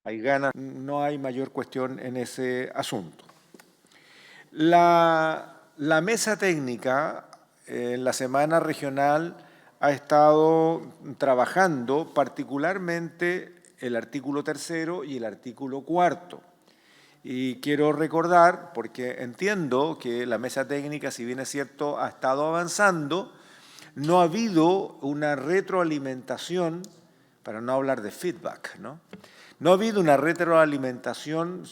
hay ganas, no hay mayor cuestión en ese asunto. La mesa técnica en la semana regional ha estado trabajando particularmente el artículo 3º y el artículo 4º. Y quiero recordar, porque entiendo que la mesa técnica, si bien es cierto, ha estado avanzando, no ha habido una retroalimentación, para no hablar de feedback, ¿no? No ha habido una retroalimentación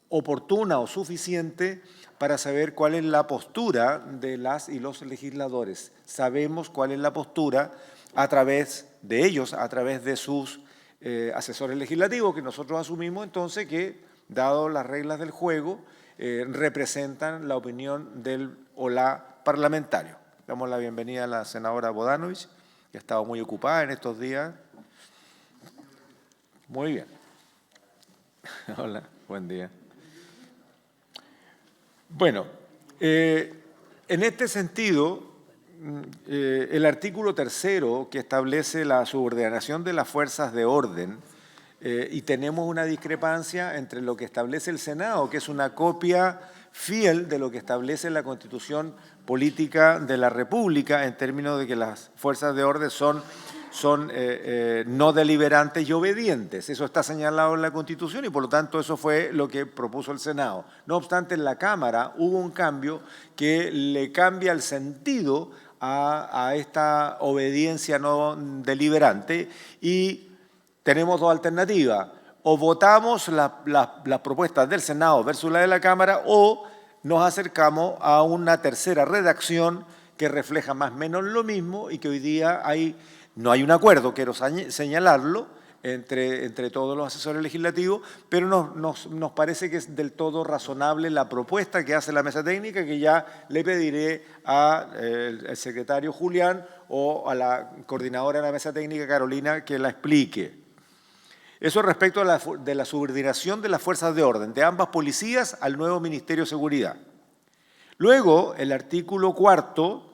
oportuna o suficiente para saber cuál es la postura de las y los legisladores. Sabemos cuál es la postura a través de ellos, a través de sus asesores legislativos, que nosotros asumimos entonces que, dado las reglas del juego, representan la opinión del o la parlamentario. Damos la bienvenida a la senadora Bodanovich, que ha estado muy ocupada en estos días. Muy bien. Hola, buen día. Bueno, en este sentido, el artículo 3º, que establece la subordinación de las fuerzas de orden, y tenemos una discrepancia entre lo que establece el Senado, que es una copia fiel de lo que establece la Constitución Política de la República, en términos de que las fuerzas de orden son no deliberantes y obedientes. Eso está señalado en la Constitución y, por lo tanto, eso fue lo que propuso el Senado. No obstante, en la Cámara hubo un cambio que le cambia el sentido a esta obediencia no deliberante y tenemos dos alternativas. O votamos las propuestas del Senado versus la de la Cámara o nos acercamos a una tercera redacción que refleja más o menos lo mismo y que hoy día no hay un acuerdo, quiero señalarlo, entre todos los asesores legislativos, pero nos parece que es del todo razonable la propuesta que hace la mesa técnica, que ya le pediré al secretario Julián o a la coordinadora de la mesa técnica, Carolina, que la explique. Eso respecto de la subordinación de las fuerzas de orden, de ambas policías al nuevo Ministerio de Seguridad. Luego, el artículo 4º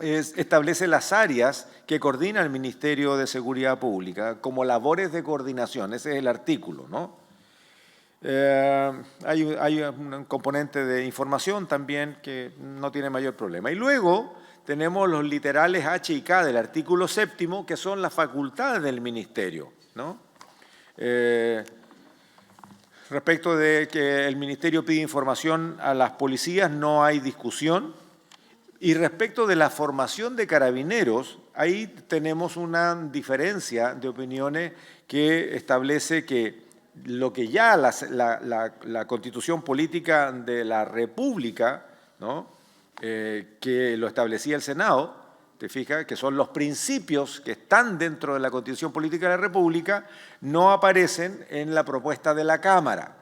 establece las áreas que coordina el Ministerio de Seguridad Pública como labores de coordinación. Ese es el artículo, ¿no? Hay un componente de información también que no tiene mayor problema. Y luego tenemos los literales H y K del artículo 7º, que son las facultades del Ministerio, ¿no? Respecto de que el Ministerio pide información a las policías, no hay discusión. Y respecto de la formación de carabineros, ahí tenemos una diferencia de opiniones que establece que lo que ya la Constitución Política de la República, ¿no? Que lo establecía el Senado, te fijas, que son los principios que están dentro de la Constitución Política de la República, no aparecen en la propuesta de la Cámara,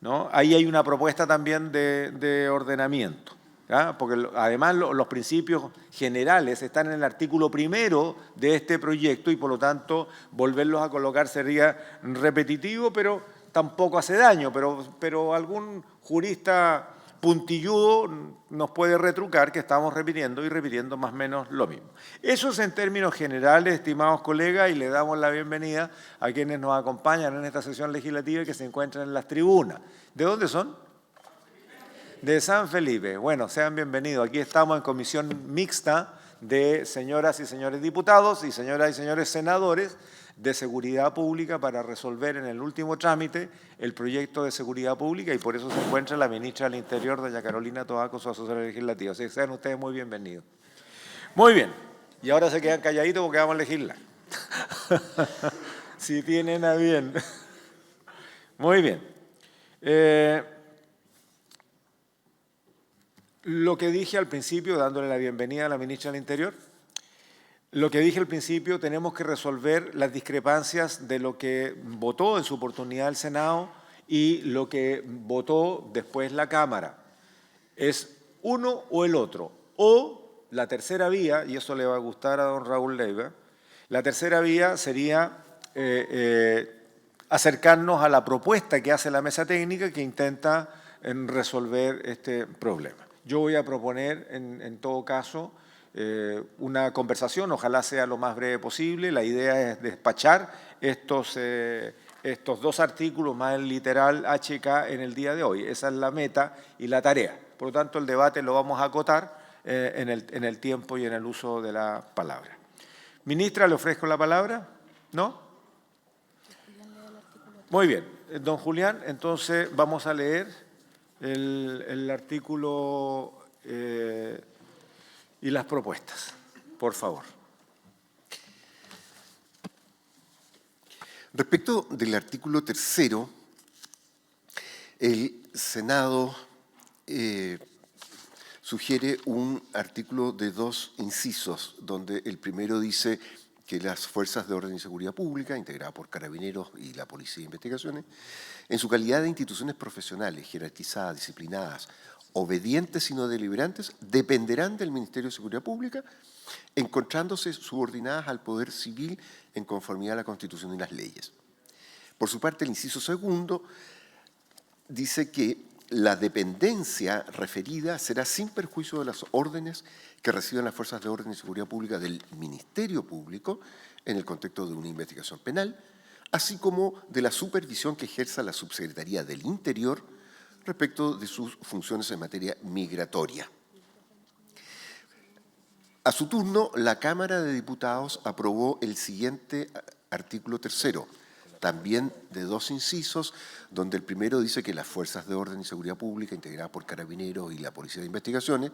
¿no? Ahí hay una propuesta también de ordenamiento, ¿ya? Porque además los principios generales están en el artículo 1º de este proyecto y, por lo tanto, volverlos a colocar sería repetitivo, pero tampoco hace daño. Pero algún jurista puntilludo nos puede retrucar que estamos repitiendo y repitiendo más o menos lo mismo. Eso es en términos generales, estimados colegas, y le damos la bienvenida a quienes nos acompañan en esta sesión legislativa y que se encuentran en las tribunas. ¿De dónde son? De San Felipe. Bueno, sean bienvenidos. Aquí estamos en comisión mixta de señoras y señores diputados y señoras y señores senadores de seguridad pública para resolver en el último trámite el proyecto de seguridad pública y por eso se encuentra la ministra del Interior, doña Carolina Toá, con su asesora legislativa. Así que sean ustedes muy bienvenidos. Muy bien. Y ahora se quedan calladitos porque vamos a legislar. Si tienen a bien. Muy bien. Lo que dije al principio, dándole la bienvenida a la ministra del Interior, lo que dije al principio, tenemos que resolver las discrepancias de lo que votó en su oportunidad el Senado y lo que votó después la Cámara. Es uno o el otro. O la tercera vía, y eso le va a gustar a don Raúl Leiva, la tercera vía sería acercarnos a la propuesta que hace la mesa técnica que intenta resolver este problema. Yo voy a proponer, en todo caso, una conversación, ojalá sea lo más breve posible. La idea es despachar estos 2 artículos más el literal HK en el día de hoy. Esa es la meta y la tarea. Por lo tanto, el debate lo vamos a acotar en el tiempo y en el uso de la palabra. Ministra, ¿le ofrezco la palabra? ¿No? Muy bien. Don Julián, entonces vamos a leer el artículo y las propuestas, por favor. Respecto del artículo 3º, el Senado sugiere un artículo de 2 incisos, donde el primero dice que las Fuerzas de Orden y Seguridad Pública, integradas por Carabineros y la Policía de Investigaciones, en su calidad de instituciones profesionales, jerarquizadas, disciplinadas, obedientes y no deliberantes, dependerán del Ministerio de Seguridad Pública, encontrándose subordinadas al Poder Civil en conformidad a la Constitución y las leyes. Por su parte, el inciso segundo dice que la dependencia referida será sin perjuicio de las órdenes que reciban las Fuerzas de Orden y Seguridad Pública del Ministerio Público en el contexto de una investigación penal, así como de la supervisión que ejerza la Subsecretaría del Interior respecto de sus funciones en materia migratoria. A su turno, la Cámara de Diputados aprobó el siguiente artículo 3º, también de 2 incisos, donde el primero dice que las Fuerzas de Orden y Seguridad Pública, integradas por Carabineros y la Policía de Investigaciones,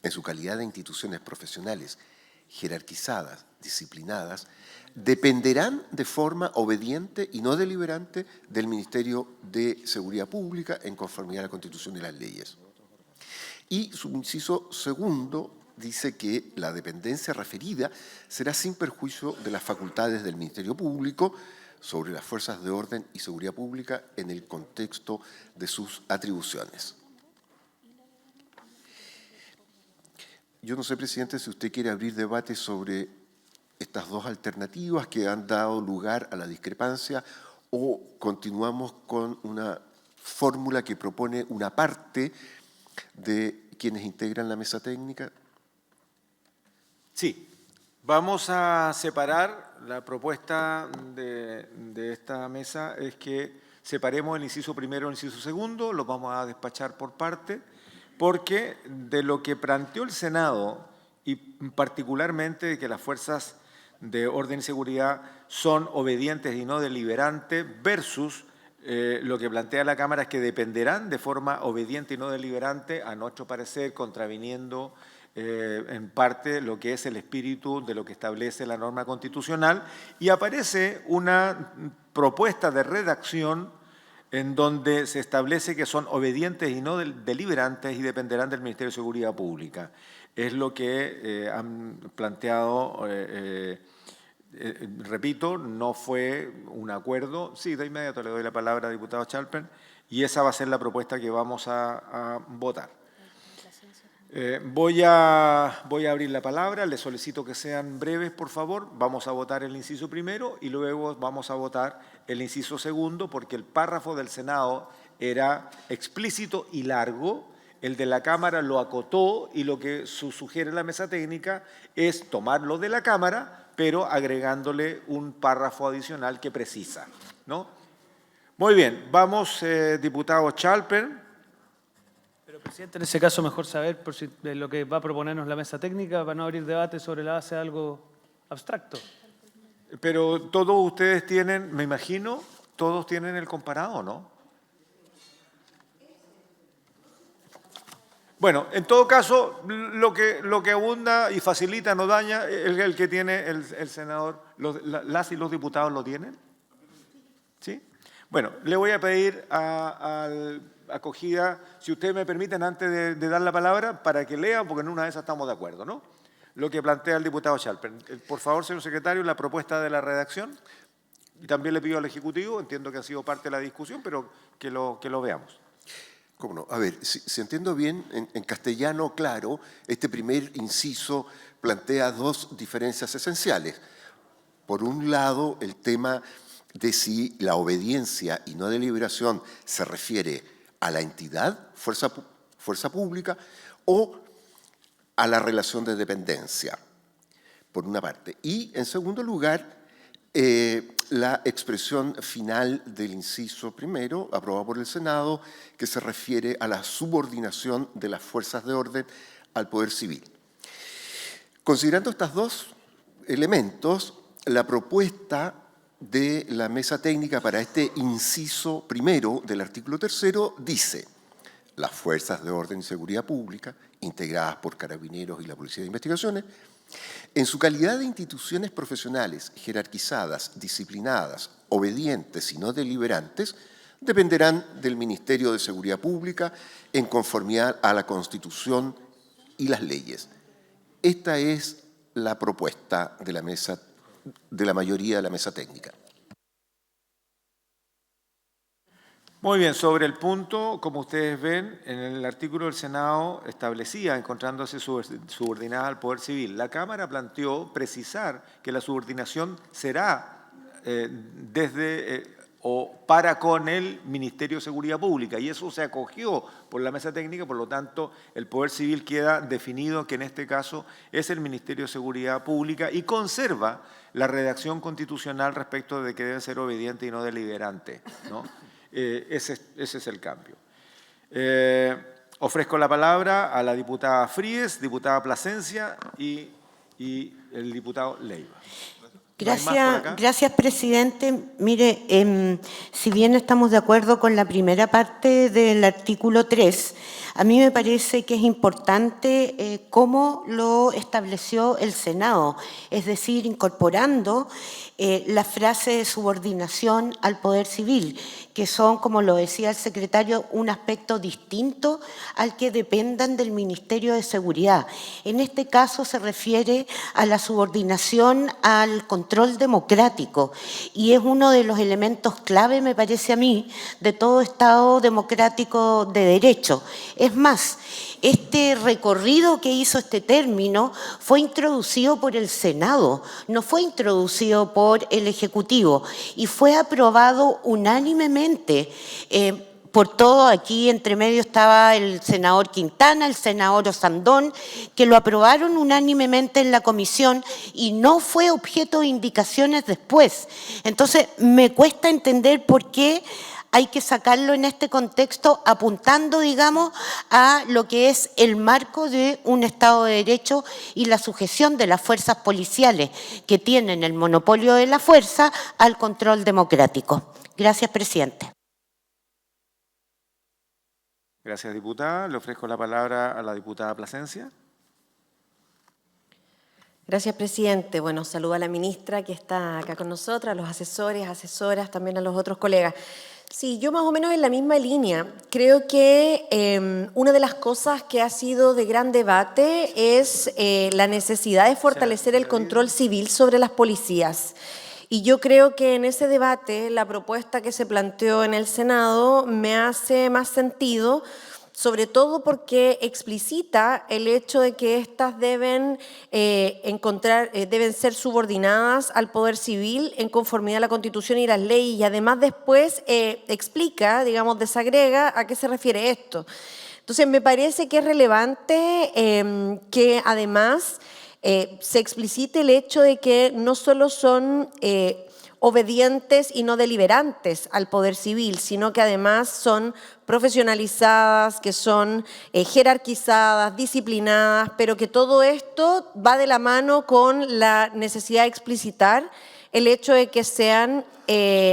en su calidad de instituciones profesionales jerarquizadas, disciplinadas, dependerán de forma obediente y no deliberante del Ministerio de Seguridad Pública en conformidad a la Constitución y las leyes. Y su inciso segundo dice que la dependencia referida será sin perjuicio de las facultades del Ministerio Público sobre las Fuerzas de Orden y Seguridad Pública en el contexto de sus atribuciones. Yo no sé, presidente, si usted quiere abrir debate sobre estas 2 alternativas que han dado lugar a la discrepancia o continuamos con una fórmula que propone una parte de quienes integran la mesa técnica. Sí. Vamos a separar, la propuesta de esta mesa es que separemos el inciso primero y el inciso segundo, los vamos a despachar por parte, porque de lo que planteó el Senado, y particularmente de que las fuerzas de orden y seguridad son obedientes y no deliberantes, versus lo que plantea la Cámara es que dependerán de forma obediente y no deliberante, a nuestro parecer, contraviniendo en parte lo que es el espíritu de lo que establece la norma constitucional, y aparece una propuesta de redacción en donde se establece que son obedientes y no deliberantes y dependerán del Ministerio de Seguridad Pública. Es lo que han planteado, repito, no fue un acuerdo. Sí, de inmediato le doy la palabra al diputado Chalper, y esa va a ser la propuesta que vamos a votar. Voy a abrir la palabra, les solicito que sean breves, por favor. Vamos a votar el inciso primero y luego vamos a votar el inciso segundo, porque el párrafo del Senado era explícito y largo, el de la Cámara lo acotó y lo que sugiere la mesa técnica es tomarlo de la Cámara, pero agregándole un párrafo adicional que precisa, ¿no? Muy bien, vamos, diputado Chalper. Presidente, en ese caso mejor saber por si lo que va a proponernos la mesa técnica para no abrir debate sobre la base de algo abstracto. Pero todos ustedes tienen, me imagino, todos tienen el comparado, ¿no? Bueno, en todo caso, lo que abunda y facilita, no daña, el que tiene el senador, las y los diputados lo tienen. ¿Sí? Bueno, le voy a pedir al acogida, si ustedes me permiten, antes de dar la palabra, para que lean, porque en una de esas estamos de acuerdo, ¿no? Lo que plantea el diputado Chalper. Por favor, señor secretario, la propuesta de la redacción. Y también le pido al Ejecutivo, entiendo que ha sido parte de la discusión, pero que lo veamos. ¿Cómo no? A ver, si entiendo bien, en castellano, claro, este primer inciso plantea 2 diferencias esenciales. Por un lado, el tema de si la obediencia y no deliberación se refiere a la entidad, fuerza pública, o a la relación de dependencia, por una parte. Y, en segundo lugar, la expresión final del inciso primero, aprobado por el Senado, que se refiere a la subordinación de las fuerzas de orden al poder civil. Considerando estos dos elementos, la propuesta de la mesa técnica para este inciso primero del artículo 3º dice: las fuerzas de orden y seguridad pública, integradas por Carabineros y la Policía de Investigaciones, en su calidad de instituciones profesionales jerarquizadas, disciplinadas, obedientes y no deliberantes, dependerán del Ministerio de Seguridad Pública en conformidad a la Constitución y las leyes. Esta es la propuesta de la mayoría de la mesa técnica. Muy bien, sobre el punto, como ustedes ven, en el artículo del Senado establecía, encontrándose subordinada al Poder Civil, la Cámara planteó precisar que la subordinación será o para con el Ministerio de Seguridad Pública, y eso se acogió por la mesa técnica, por lo tanto, el Poder Civil queda definido que en este caso es el Ministerio de Seguridad Pública y conserva la redacción constitucional respecto de que debe ser obediente y no deliberante, ¿no? Ese es el cambio. Ofrezco la palabra a la diputada Fríes, diputada Plasencia y el diputado Leiva. Gracias, presidente. Mire, si bien estamos de acuerdo con la primera parte del artículo 3, a mí me parece que es importante cómo lo estableció el Senado, es decir, incorporando la frase de subordinación al Poder Civil, que son, como lo decía el secretario, un aspecto distinto al que dependan del Ministerio de Seguridad. En este caso se refiere a la subordinación al control democrático y es uno de los elementos clave, me parece a mí, de todo Estado democrático de derecho. Es más, este recorrido que hizo este término fue introducido por el Senado, no fue introducido por el Ejecutivo y fue aprobado unánimemente por todo. Aquí entre medio estaba el senador Quintana, el senador Osandón, que lo aprobaron unánimemente en la comisión y no fue objeto de indicaciones después. Entonces, me cuesta entender por qué hay que sacarlo en este contexto, apuntando, digamos, a lo que es el marco de un Estado de Derecho y la sujeción de las fuerzas policiales que tienen el monopolio de la fuerza al control democrático. Gracias, presidente. Gracias, diputada. Le ofrezco la palabra a la diputada Plasencia. Gracias, presidente. Bueno, saludo a la ministra que está acá con nosotros, a los asesores, asesoras, también a los otros colegas. Sí, yo más o menos en la misma línea. Creo que una de las cosas que ha sido de gran debate es la necesidad de fortalecer el control civil sobre las policías. Y yo creo que en ese debate la propuesta que se planteó en el Senado me hace más sentido, sobre todo porque explicita el hecho de que éstas deben ser subordinadas al Poder Civil en conformidad a la Constitución y las leyes, y además después explica, digamos, desagrega a qué se refiere esto. Entonces me parece que es relevante que además se explicite el hecho de que no solo son obedientes y no deliberantes al Poder Civil, sino que además son profesionalizadas, que son jerarquizadas, disciplinadas, pero que todo esto va de la mano con la necesidad de explicitar el hecho de que sean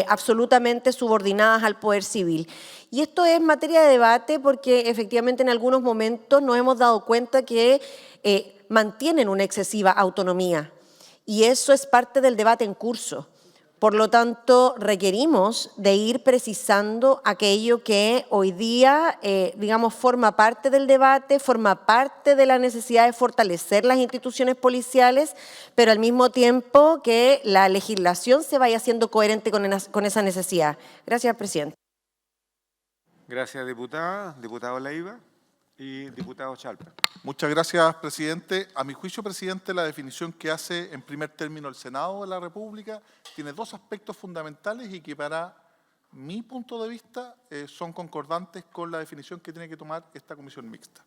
absolutamente subordinadas al Poder Civil. Y esto es materia de debate porque efectivamente en algunos momentos nos hemos dado cuenta que mantienen una excesiva autonomía y eso es parte del debate en curso. Por lo tanto, requerimos de ir precisando aquello que hoy día, digamos, forma parte del debate, forma parte de la necesidad de fortalecer las instituciones policiales, pero al mismo tiempo que la legislación se vaya haciendo coherente con esa necesidad. Gracias, presidente. Gracias, diputada. Diputado Leiva y diputado Chalper. Muchas gracias, presidente. A mi juicio, presidente, la definición que hace en primer término el Senado de la República tiene dos aspectos fundamentales y que para mi punto de vista, son concordantes con la definición que tiene que tomar esta comisión mixta.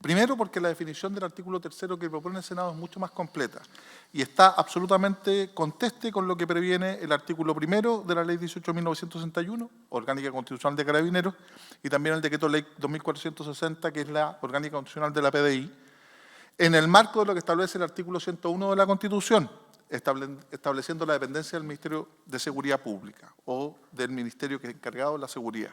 Primero, porque la definición del artículo 3º que propone el Senado es mucho más completa y está absolutamente conteste con lo que previene el artículo 1 de la Ley 18.961, Orgánica Constitucional de Carabineros, y también el Decreto Ley 2460, que es la Orgánica Constitucional de la PDI, en el marco de lo que establece el artículo 101 de la Constitución, estableciendo la dependencia del Ministerio de Seguridad Pública o del Ministerio que es encargado de la seguridad.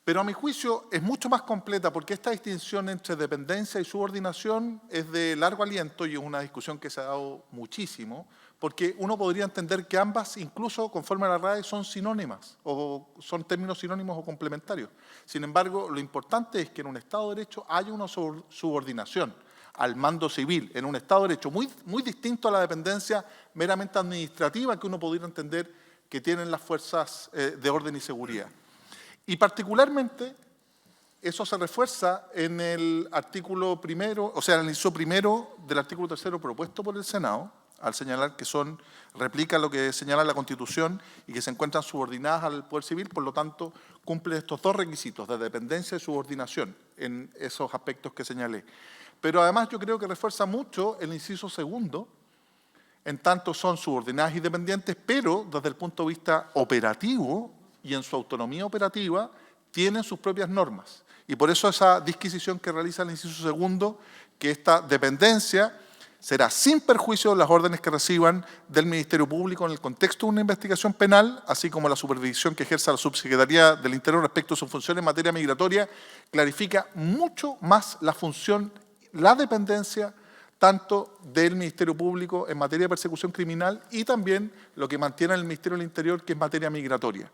Pero a mi juicio es mucho más completa porque esta distinción entre dependencia y subordinación es de largo aliento y es una discusión que se ha dado muchísimo, porque uno podría entender que ambas, incluso conforme a la RAE, son sinónimas o son términos sinónimos o complementarios. Sin embargo, lo importante es que en un Estado de Derecho haya una subordinación al mando civil, en un Estado de Derecho muy distinto a la dependencia meramente administrativa que uno podría entender que tienen las fuerzas de orden y seguridad. Y particularmente, eso se refuerza en el artículo primero, o sea, en el inciso primero del artículo 3º propuesto por el Senado, al señalar que replica lo que señala la Constitución y que se encuentran subordinadas al Poder Civil, por lo tanto, cumplen estos dos requisitos de dependencia y subordinación en esos aspectos que señalé. Pero además yo creo que refuerza mucho el inciso segundo, en tanto son subordinadas y dependientes, pero desde el punto de vista operativo y en su autonomía operativa, tienen sus propias normas. Y por eso esa disquisición que realiza el inciso segundo, que esta dependencia será sin perjuicio de las órdenes que reciban del Ministerio Público en el contexto de una investigación penal, así como la supervisión que ejerza la Subsecretaría del Interior respecto a sus funciones en materia migratoria, clarifica mucho más la función, la dependencia, tanto del Ministerio Público en materia de persecución criminal y también lo que mantiene el Ministerio del Interior, que es materia migratoria.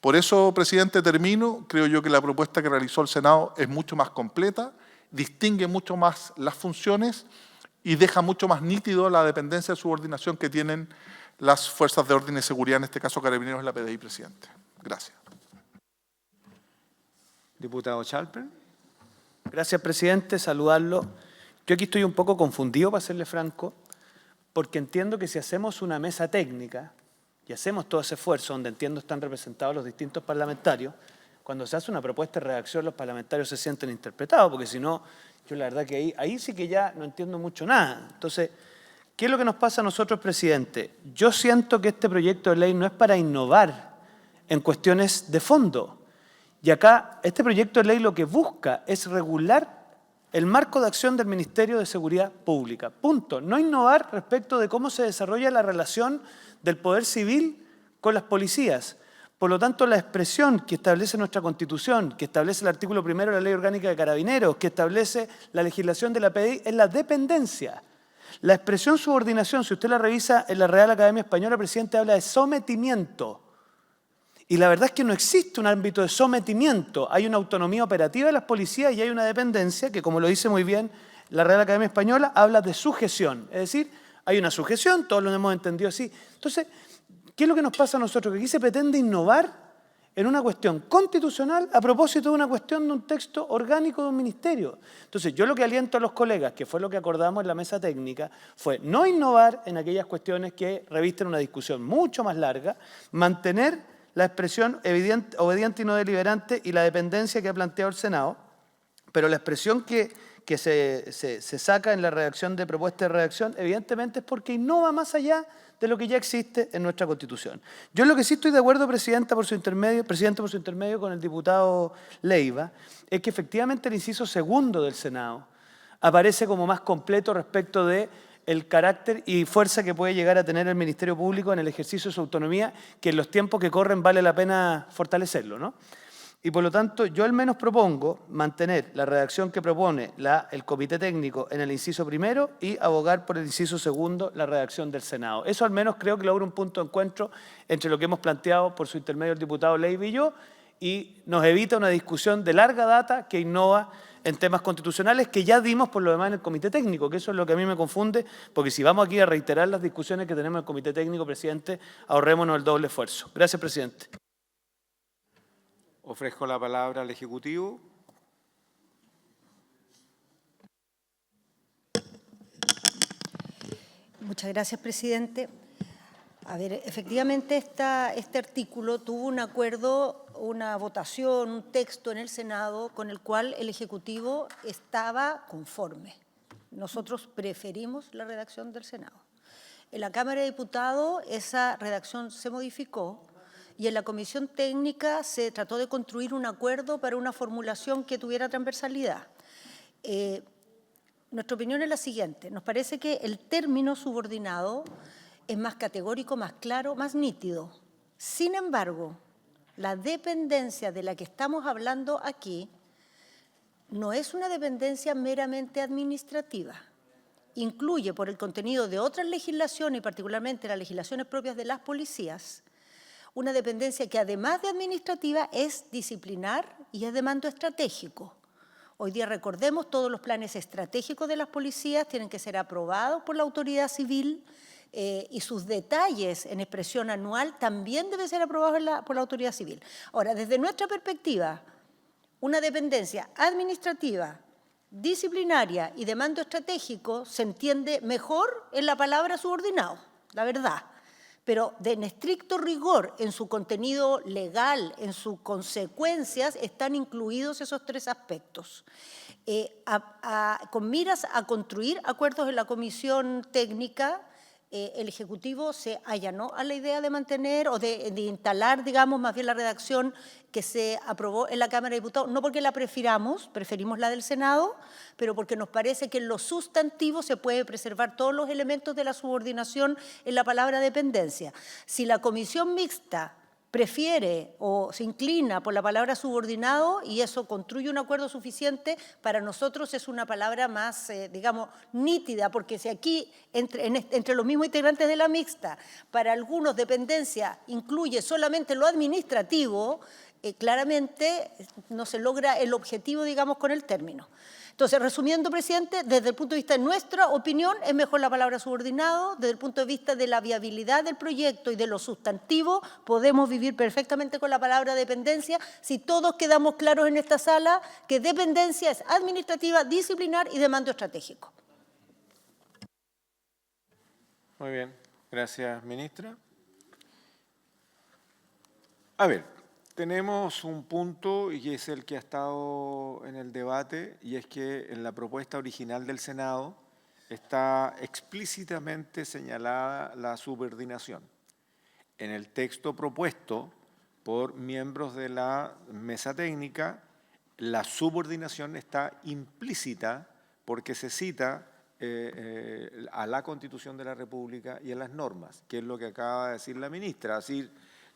Por eso, presidente, termino. Creo yo que la propuesta que realizó el Senado es mucho más completa, distingue mucho más las funciones y deja mucho más nítido la dependencia de subordinación que tienen las fuerzas de orden y seguridad, en este caso Carabineros y la PDI, presidente. Gracias. Diputado Schalper. Gracias, presidente. Saludarlo. Yo aquí estoy un poco confundido, para serle franco, porque entiendo que si hacemos una mesa técnica y hacemos todo ese esfuerzo, donde entiendo están representados los distintos parlamentarios, cuando se hace una propuesta de redacción, los parlamentarios se sienten interpretados, porque si no, yo la verdad que ahí sí que ya no entiendo mucho nada. Entonces, ¿qué es lo que nos pasa a nosotros, presidente? Yo siento que este proyecto de ley no es para innovar en cuestiones de fondo. Y acá, este proyecto de ley lo que busca es regular el marco de acción del Ministerio de Seguridad Pública. Punto. No innovar respecto de cómo se desarrolla la relación del Poder Civil con las policías. Por lo tanto, la expresión que establece nuestra Constitución, que establece el artículo 1 de la Ley Orgánica de Carabineros, que establece la legislación de la PDI, es la dependencia. La expresión subordinación, si usted la revisa en la Real Academia Española, presidente, habla de sometimiento. Y la verdad es que no existe un ámbito de sometimiento. Hay una autonomía operativa de las policías y hay una dependencia que, como lo dice muy bien la Real Academia Española, habla de sujeción. Es decir, hay una sujeción, todos lo hemos entendido así. Entonces, ¿qué es lo que nos pasa a nosotros? Que aquí se pretende innovar en una cuestión constitucional a propósito de una cuestión de un texto orgánico de un ministerio. Entonces, yo lo que aliento a los colegas, que fue lo que acordamos en la mesa técnica, fue no innovar en aquellas cuestiones que revisten una discusión mucho más larga, mantener la expresión obediente y no deliberante y la dependencia que ha planteado el Senado, pero la expresión que se saca en la redacción de propuesta de redacción, evidentemente es porque innova más allá de lo que ya existe en nuestra Constitución. Yo en lo que sí estoy de acuerdo, presidente, por su intermedio con el diputado Leiva, es que efectivamente el inciso segundo del Senado aparece como más completo respecto de el carácter y fuerza que puede llegar a tener el Ministerio Público en el ejercicio de su autonomía, que en los tiempos que corren vale la pena fortalecerlo, ¿no? Y por lo tanto, yo al menos propongo mantener la redacción que propone el Comité Técnico en el inciso primero y abogar por el inciso segundo, la redacción del Senado. Eso al menos creo que logra un punto de encuentro entre lo que hemos planteado por su intermedio el diputado Leiva y yo, y nos evita una discusión de larga data que innova en temas constitucionales que ya dimos por lo demás en el Comité Técnico, que eso es lo que a mí me confunde, porque si vamos aquí a reiterar las discusiones que tenemos en el Comité Técnico, presidente, ahorrémonos el doble esfuerzo. Gracias, presidente. Ofrezco la palabra al Ejecutivo. Muchas gracias, presidente. A ver, efectivamente este artículo tuvo un acuerdo, una votación, un texto en el Senado con el cual el Ejecutivo estaba conforme. Nosotros preferimos la redacción del Senado. En la Cámara de Diputados esa redacción se modificó y en la Comisión Técnica se trató de construir un acuerdo para una formulación que tuviera transversalidad. Nuestra opinión es la siguiente. Nos parece que el término subordinado es más categórico, más claro, más nítido. Sin embargo, la dependencia de la que estamos hablando aquí no es una dependencia meramente administrativa. Incluye, por el contenido de otras legislaciones, y particularmente las legislaciones propias de las policías, una dependencia que además de administrativa es disciplinar y es de mando estratégico. Hoy día recordemos, todos los planes estratégicos de las policías tienen que ser aprobados por la autoridad civil y sus detalles en expresión anual también deben ser aprobados por la autoridad civil. Ahora, desde nuestra perspectiva, una dependencia administrativa, disciplinaria y de mando estratégico se entiende mejor en la palabra subordinado, la verdad. Pero en estricto rigor, en su contenido legal, en sus consecuencias, están incluidos esos tres aspectos. Con miras a construir acuerdos en la Comisión Técnica, el Ejecutivo se allanó a la idea de mantener o de instalar, digamos, más bien la redacción que se aprobó en la Cámara de Diputados, no porque la prefiramos, preferimos la del Senado, pero porque nos parece que en lo sustantivo se puede preservar todos los elementos de la subordinación en la palabra dependencia. Si la comisión mixta prefiere o se inclina por la palabra subordinado y eso construye un acuerdo suficiente, para nosotros es una palabra más, digamos, nítida, porque si aquí, entre los mismos integrantes de la mixta, para algunos dependencia incluye solamente lo administrativo, claramente no se logra el objetivo, digamos, con el término. Entonces, resumiendo, presidente, desde el punto de vista de nuestra opinión, es mejor la palabra subordinado. Desde el punto de vista de la viabilidad del proyecto y de lo sustantivo, podemos vivir perfectamente con la palabra dependencia si todos quedamos claros en esta sala que dependencia es administrativa, disciplinar y de mando estratégico. Muy bien, gracias, ministra. A ver. Tenemos un punto y es el que ha estado en el debate y es que en la propuesta original del Senado está explícitamente señalada la subordinación. En el texto propuesto por miembros de la mesa técnica, la subordinación está implícita porque se cita a la Constitución de la República y a las normas, que es lo que acaba de decir la ministra, así.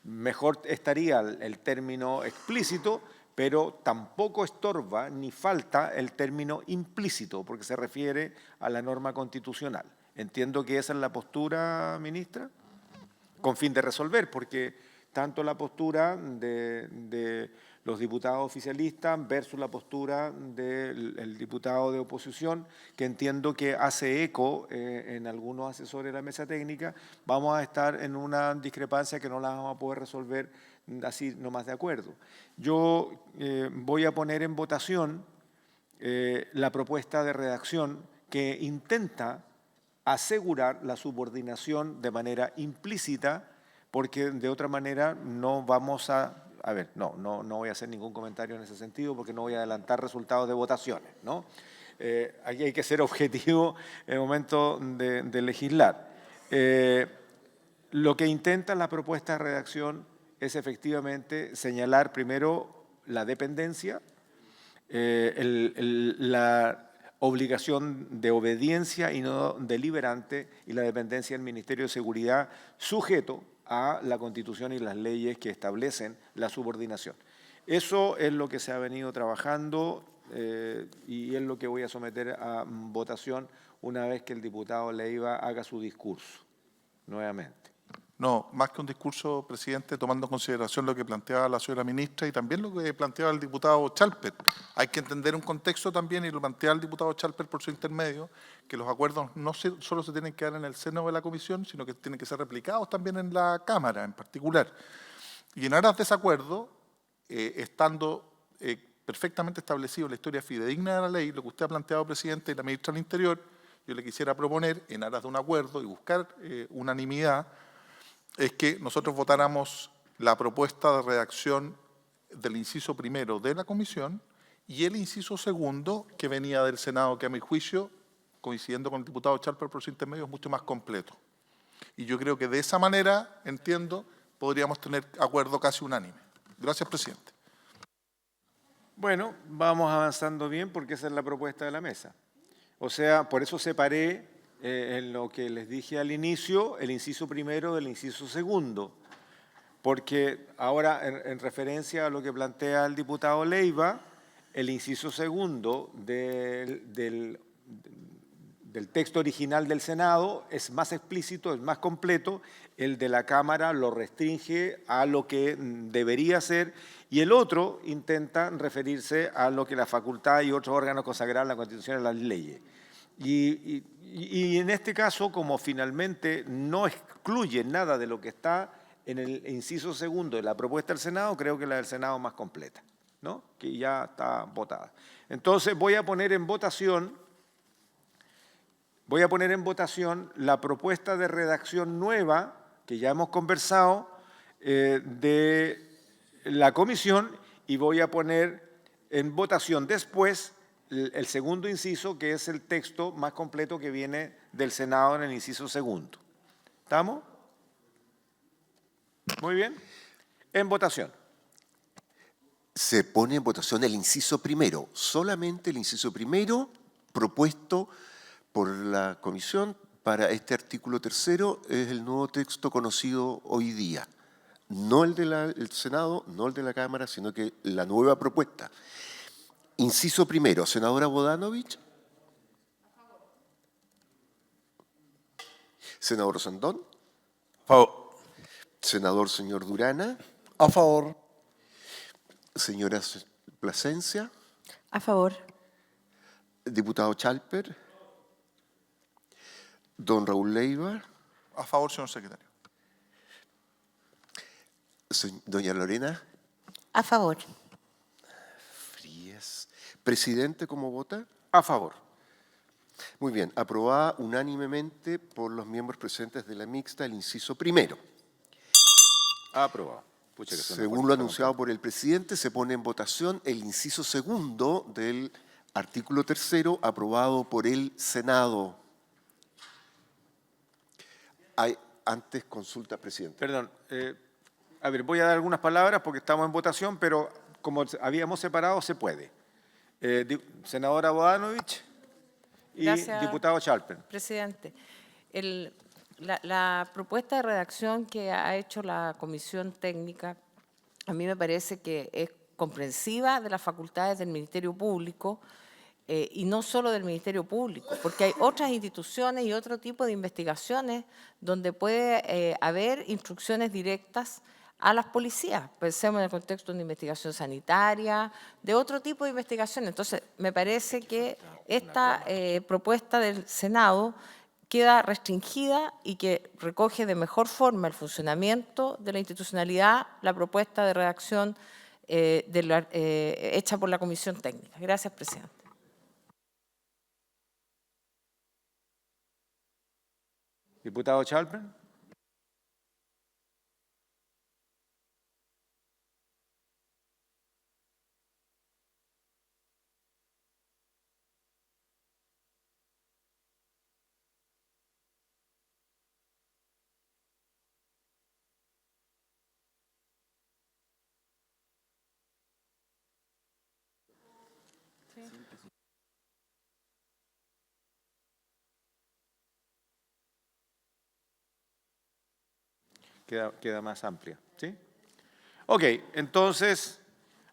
Mejor estaría el término explícito, pero tampoco estorba ni falta el término implícito, porque se refiere a la norma constitucional. Entiendo que esa es la postura, ministra, con fin de resolver, porque tanto la postura de los diputados oficialistas versus la postura del diputado de oposición, que entiendo que hace eco en algunos asesores de la mesa técnica, vamos a estar en una discrepancia que no la vamos a poder resolver así nomás de acuerdo. Yo voy a poner en votación la propuesta de redacción que intenta asegurar la subordinación de manera implícita, porque de otra manera no vamos a... A ver, no voy a hacer ningún comentario en ese sentido porque no voy a adelantar resultados de votaciones, ¿no? Aquí hay que ser objetivo en el momento de legislar. Lo que intenta la propuesta de redacción es efectivamente señalar primero la dependencia, la obligación de obediencia y no deliberante y la dependencia del Ministerio de Seguridad sujeto a la Constitución y las leyes que establecen la subordinación. Eso es lo que se ha venido trabajando y es lo que voy a someter a votación una vez que el diputado Leiva haga su discurso, nuevamente. No, más que un discurso, presidente, tomando en consideración lo que planteaba la señora ministra y también lo que planteaba el diputado Chalper. Hay que entender un contexto también, y lo plantea el diputado Chalper por su intermedio, que los acuerdos no solo se tienen que dar en el seno de la comisión, sino que tienen que ser replicados también en la Cámara en particular. Y en aras de ese acuerdo, estando perfectamente establecido la historia fidedigna de la ley, lo que usted ha planteado, presidente, y la ministra del Interior, yo le quisiera proponer, en aras de un acuerdo y buscar unanimidad, es que nosotros votáramos la propuesta de redacción del inciso primero de la comisión y el inciso segundo que venía del Senado, que a mi juicio, coincidiendo con el diputado Chalper por su intermedio, es mucho más completo. Y yo creo que de esa manera, entiendo, podríamos tener acuerdo casi unánime. Gracias, presidente. Bueno, vamos avanzando bien porque esa es la propuesta de la mesa. O sea, por eso separé en lo que les dije al inicio, el inciso primero del inciso segundo. Porque ahora, en referencia a lo que plantea el diputado Leiva, el inciso segundo del texto original del Senado es más explícito, es más completo, el de la Cámara lo restringe a lo que debería ser y el otro intenta referirse a lo que la facultad y otros órganos consagrados en la Constitución y en las leyes. Y en este caso, como finalmente no excluye nada de lo que está en el inciso segundo de la propuesta del Senado, creo que la del Senado es más completa, ¿no? Que ya está votada. Entonces voy a poner en votación la propuesta de redacción nueva que ya hemos conversado de la comisión y voy a poner en votación después el segundo inciso, que es el texto más completo que viene del Senado en el inciso segundo. ¿Estamos? Muy bien. En votación. Se pone en votación el inciso primero, solamente el inciso primero propuesto por la comisión para este artículo tercero es el nuevo texto conocido hoy día. No el del Senado, no el de la Cámara, sino que la nueva propuesta. Inciso primero, senadora Bodanovich. Senador Sandón. A favor. Senador señor Durana. A favor. Señora Plasencia. A favor. Diputado Chalper. Don Raúl Leiva. A favor, señor secretario. Doña Lorena. A favor. Frías. Presidente, ¿cómo vota? A favor. Muy bien, aprobada unánimemente por los miembros presentes de la mixta el inciso primero. Aprobado. Pucha, que suena Según fuerte, lo anunciado por el presidente, se pone en votación el inciso segundo del artículo tercero aprobado por el Senado. Hay antes consulta, presidente. Perdón. A ver, voy a dar algunas palabras porque estamos en votación, pero como habíamos separado, se puede. Senadora Bodanovich y Gracias, diputado Chalper. presidente. La propuesta de redacción que ha hecho la Comisión Técnica a mí me parece que es comprensiva de las facultades del Ministerio Público y no solo del Ministerio Público, porque hay otras instituciones y otro tipo de investigaciones donde puede haber instrucciones directas a las policías. Pensemos en el contexto de una investigación sanitaria, de otro tipo de investigación. Entonces, me parece que esta propuesta del Senado queda restringida y que recoge de mejor forma el funcionamiento de la institucionalidad, la propuesta de redacción hecha por la Comisión Técnica. Gracias, presidente. Diputado Chalper. Queda más amplia, ¿sí? Ok, entonces,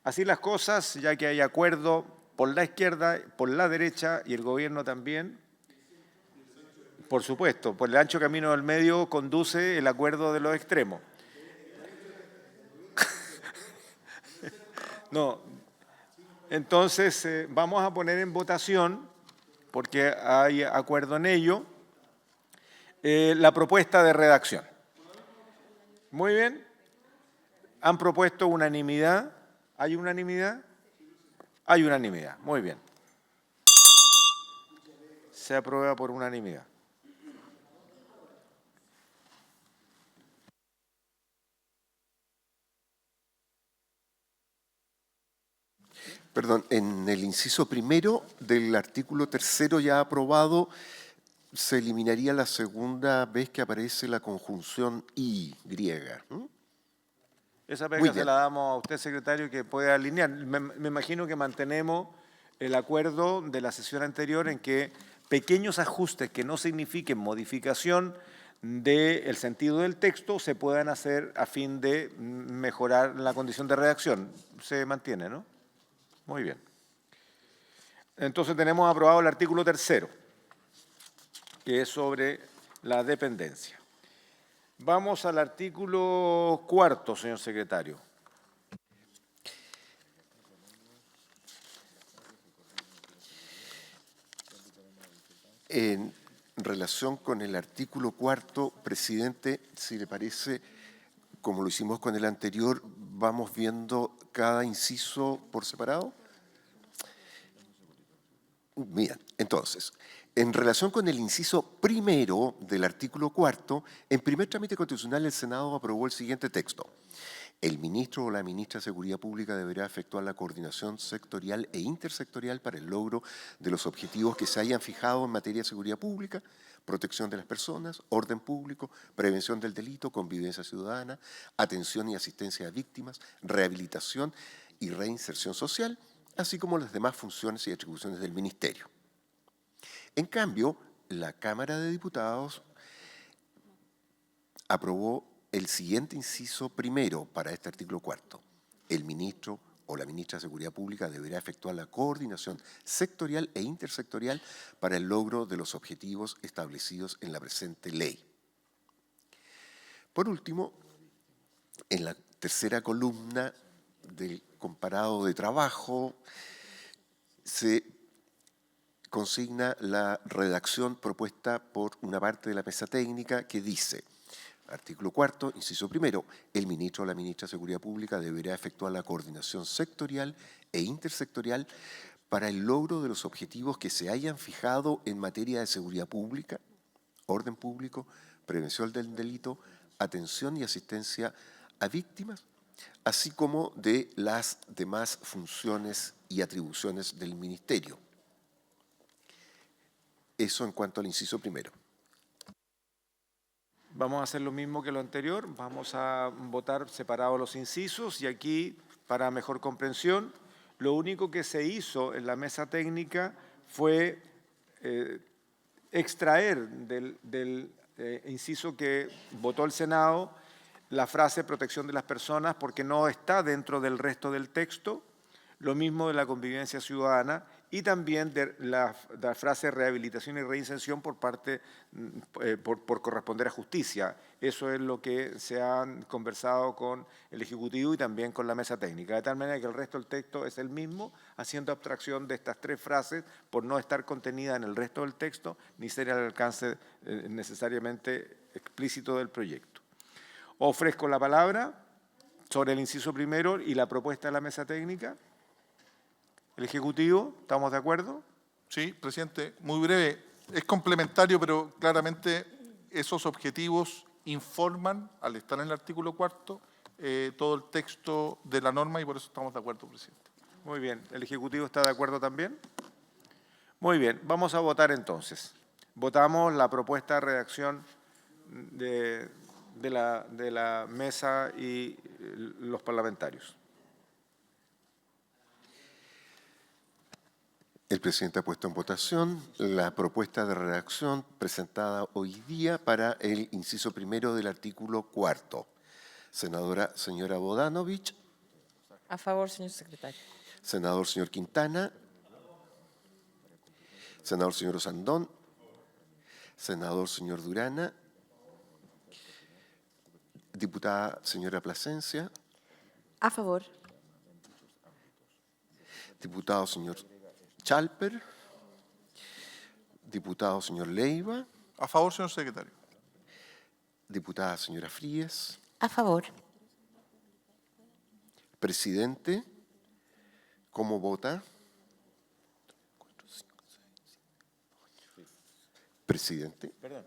así las cosas, ya que hay acuerdo por la izquierda, por la derecha y el gobierno también, por supuesto, por el ancho camino del medio conduce el acuerdo de los extremos. No, entonces vamos a poner en votación, porque hay acuerdo en ello, la propuesta de redacción. Muy bien. ¿Han propuesto unanimidad? ¿Hay unanimidad? Hay unanimidad. Muy bien. Se aprueba por unanimidad. Perdón, en el inciso primero del artículo 3 ya aprobado, se eliminaría la segunda vez que aparece la conjunción y griega. Esa Muy pega se bien. la damos a usted, secretario, que puede alinear. Me imagino que mantenemos el acuerdo de la sesión anterior en que pequeños ajustes que no signifiquen modificación del sentido del texto se puedan hacer a fin de mejorar la condición de redacción. Se mantiene, ¿no? Muy bien. Entonces tenemos aprobado el artículo 3, que es sobre la dependencia. Vamos al artículo 4, señor secretario. En relación con el artículo 4, presidente, si le parece, como lo hicimos con el anterior, vamos viendo cada inciso por separado. Bien, entonces, en relación con el inciso primero del artículo 4, en primer trámite constitucional el Senado aprobó el siguiente texto. El ministro o la ministra de Seguridad Pública deberá efectuar la coordinación sectorial e intersectorial para el logro de los objetivos que se hayan fijado en materia de seguridad pública, protección de las personas, orden público, prevención del delito, convivencia ciudadana, atención y asistencia a víctimas, rehabilitación y reinserción social, así como las demás funciones y atribuciones del Ministerio. En cambio, la Cámara de Diputados aprobó el siguiente inciso primero para este artículo 4. El ministro o la ministra de Seguridad Pública deberá efectuar la coordinación sectorial e intersectorial para el logro de los objetivos establecidos en la presente ley. Por último, en la tercera columna del comparado de trabajo, se consigna la redacción propuesta por una parte de la mesa técnica que dice: artículo 4, inciso primero, el ministro o la ministra de Seguridad Pública deberá efectuar la coordinación sectorial e intersectorial para el logro de los objetivos que se hayan fijado en materia de seguridad pública, orden público, prevención del delito, atención y asistencia a víctimas, así como de las demás funciones y atribuciones del Ministerio. Eso en cuanto al inciso primero. Vamos a hacer lo mismo que lo anterior, vamos a votar separados los incisos y aquí, para mejor comprensión, lo único que se hizo en la mesa técnica fue extraer del inciso que votó el Senado la frase protección de las personas porque no está dentro del resto del texto, lo mismo de la convivencia ciudadana y también de la frase rehabilitación y reinserción por corresponder a justicia. Eso es lo que se han conversado con el Ejecutivo y también con la mesa técnica, de tal manera que el resto del texto es el mismo, haciendo abstracción de estas tres frases por no estar contenida en el resto del texto ni ser al alcance necesariamente explícito del proyecto. Ofrezco la palabra sobre el inciso primero y la propuesta de la mesa técnica. ¿El Ejecutivo? ¿Estamos de acuerdo? Sí, presidente, muy breve. Es complementario, pero claramente esos objetivos informan, al estar en el artículo 4, todo el texto de la norma y por eso estamos de acuerdo, presidente. Muy bien. ¿El Ejecutivo está de acuerdo también? Muy bien. Vamos a votar entonces. Votamos la propuesta de redacción de la mesa y los parlamentarios. El presidente ha puesto en votación la propuesta de redacción presentada hoy día para el inciso primero del artículo 4. Señora Bodanovich. A favor, señor secretario. Senador señor Quintana. Senador señor Osandón. Senador señor Durana. Diputada señora Plasencia. A favor. Diputado señor Chalper. Diputado señor Leiva. A favor, señor secretario. Diputada señora Fríes. A favor. Presidente, ¿cómo vota? Presidente. Perdón.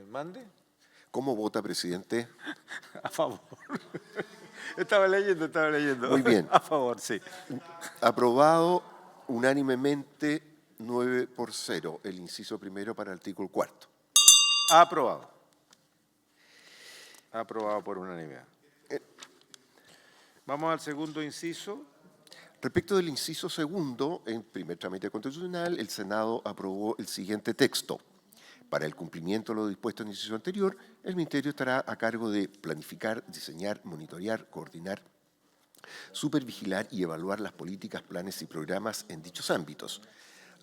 ¿Mande? ¿Cómo vota, presidente? A favor. Estaba leyendo. Muy bien. A favor, sí. Aprobado unánimemente 9-0, el inciso primero para el artículo 4. Aprobado. Aprobado por unanimidad. Vamos al segundo inciso. Respecto del inciso segundo, en primer trámite constitucional, el Senado aprobó el siguiente texto. Para el cumplimiento de lo dispuesto en el inciso anterior, el Ministerio estará a cargo de planificar, diseñar, monitorear, coordinar, supervigilar y evaluar las políticas, planes y programas en dichos ámbitos.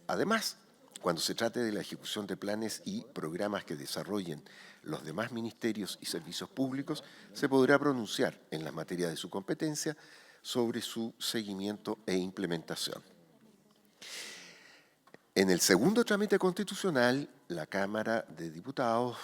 Además, cuando se trate de la ejecución de planes y programas que desarrollen los demás ministerios y servicios públicos, se podrá pronunciar en las materias de su competencia sobre su seguimiento e implementación. En el segundo trámite constitucional, la Cámara de Diputados,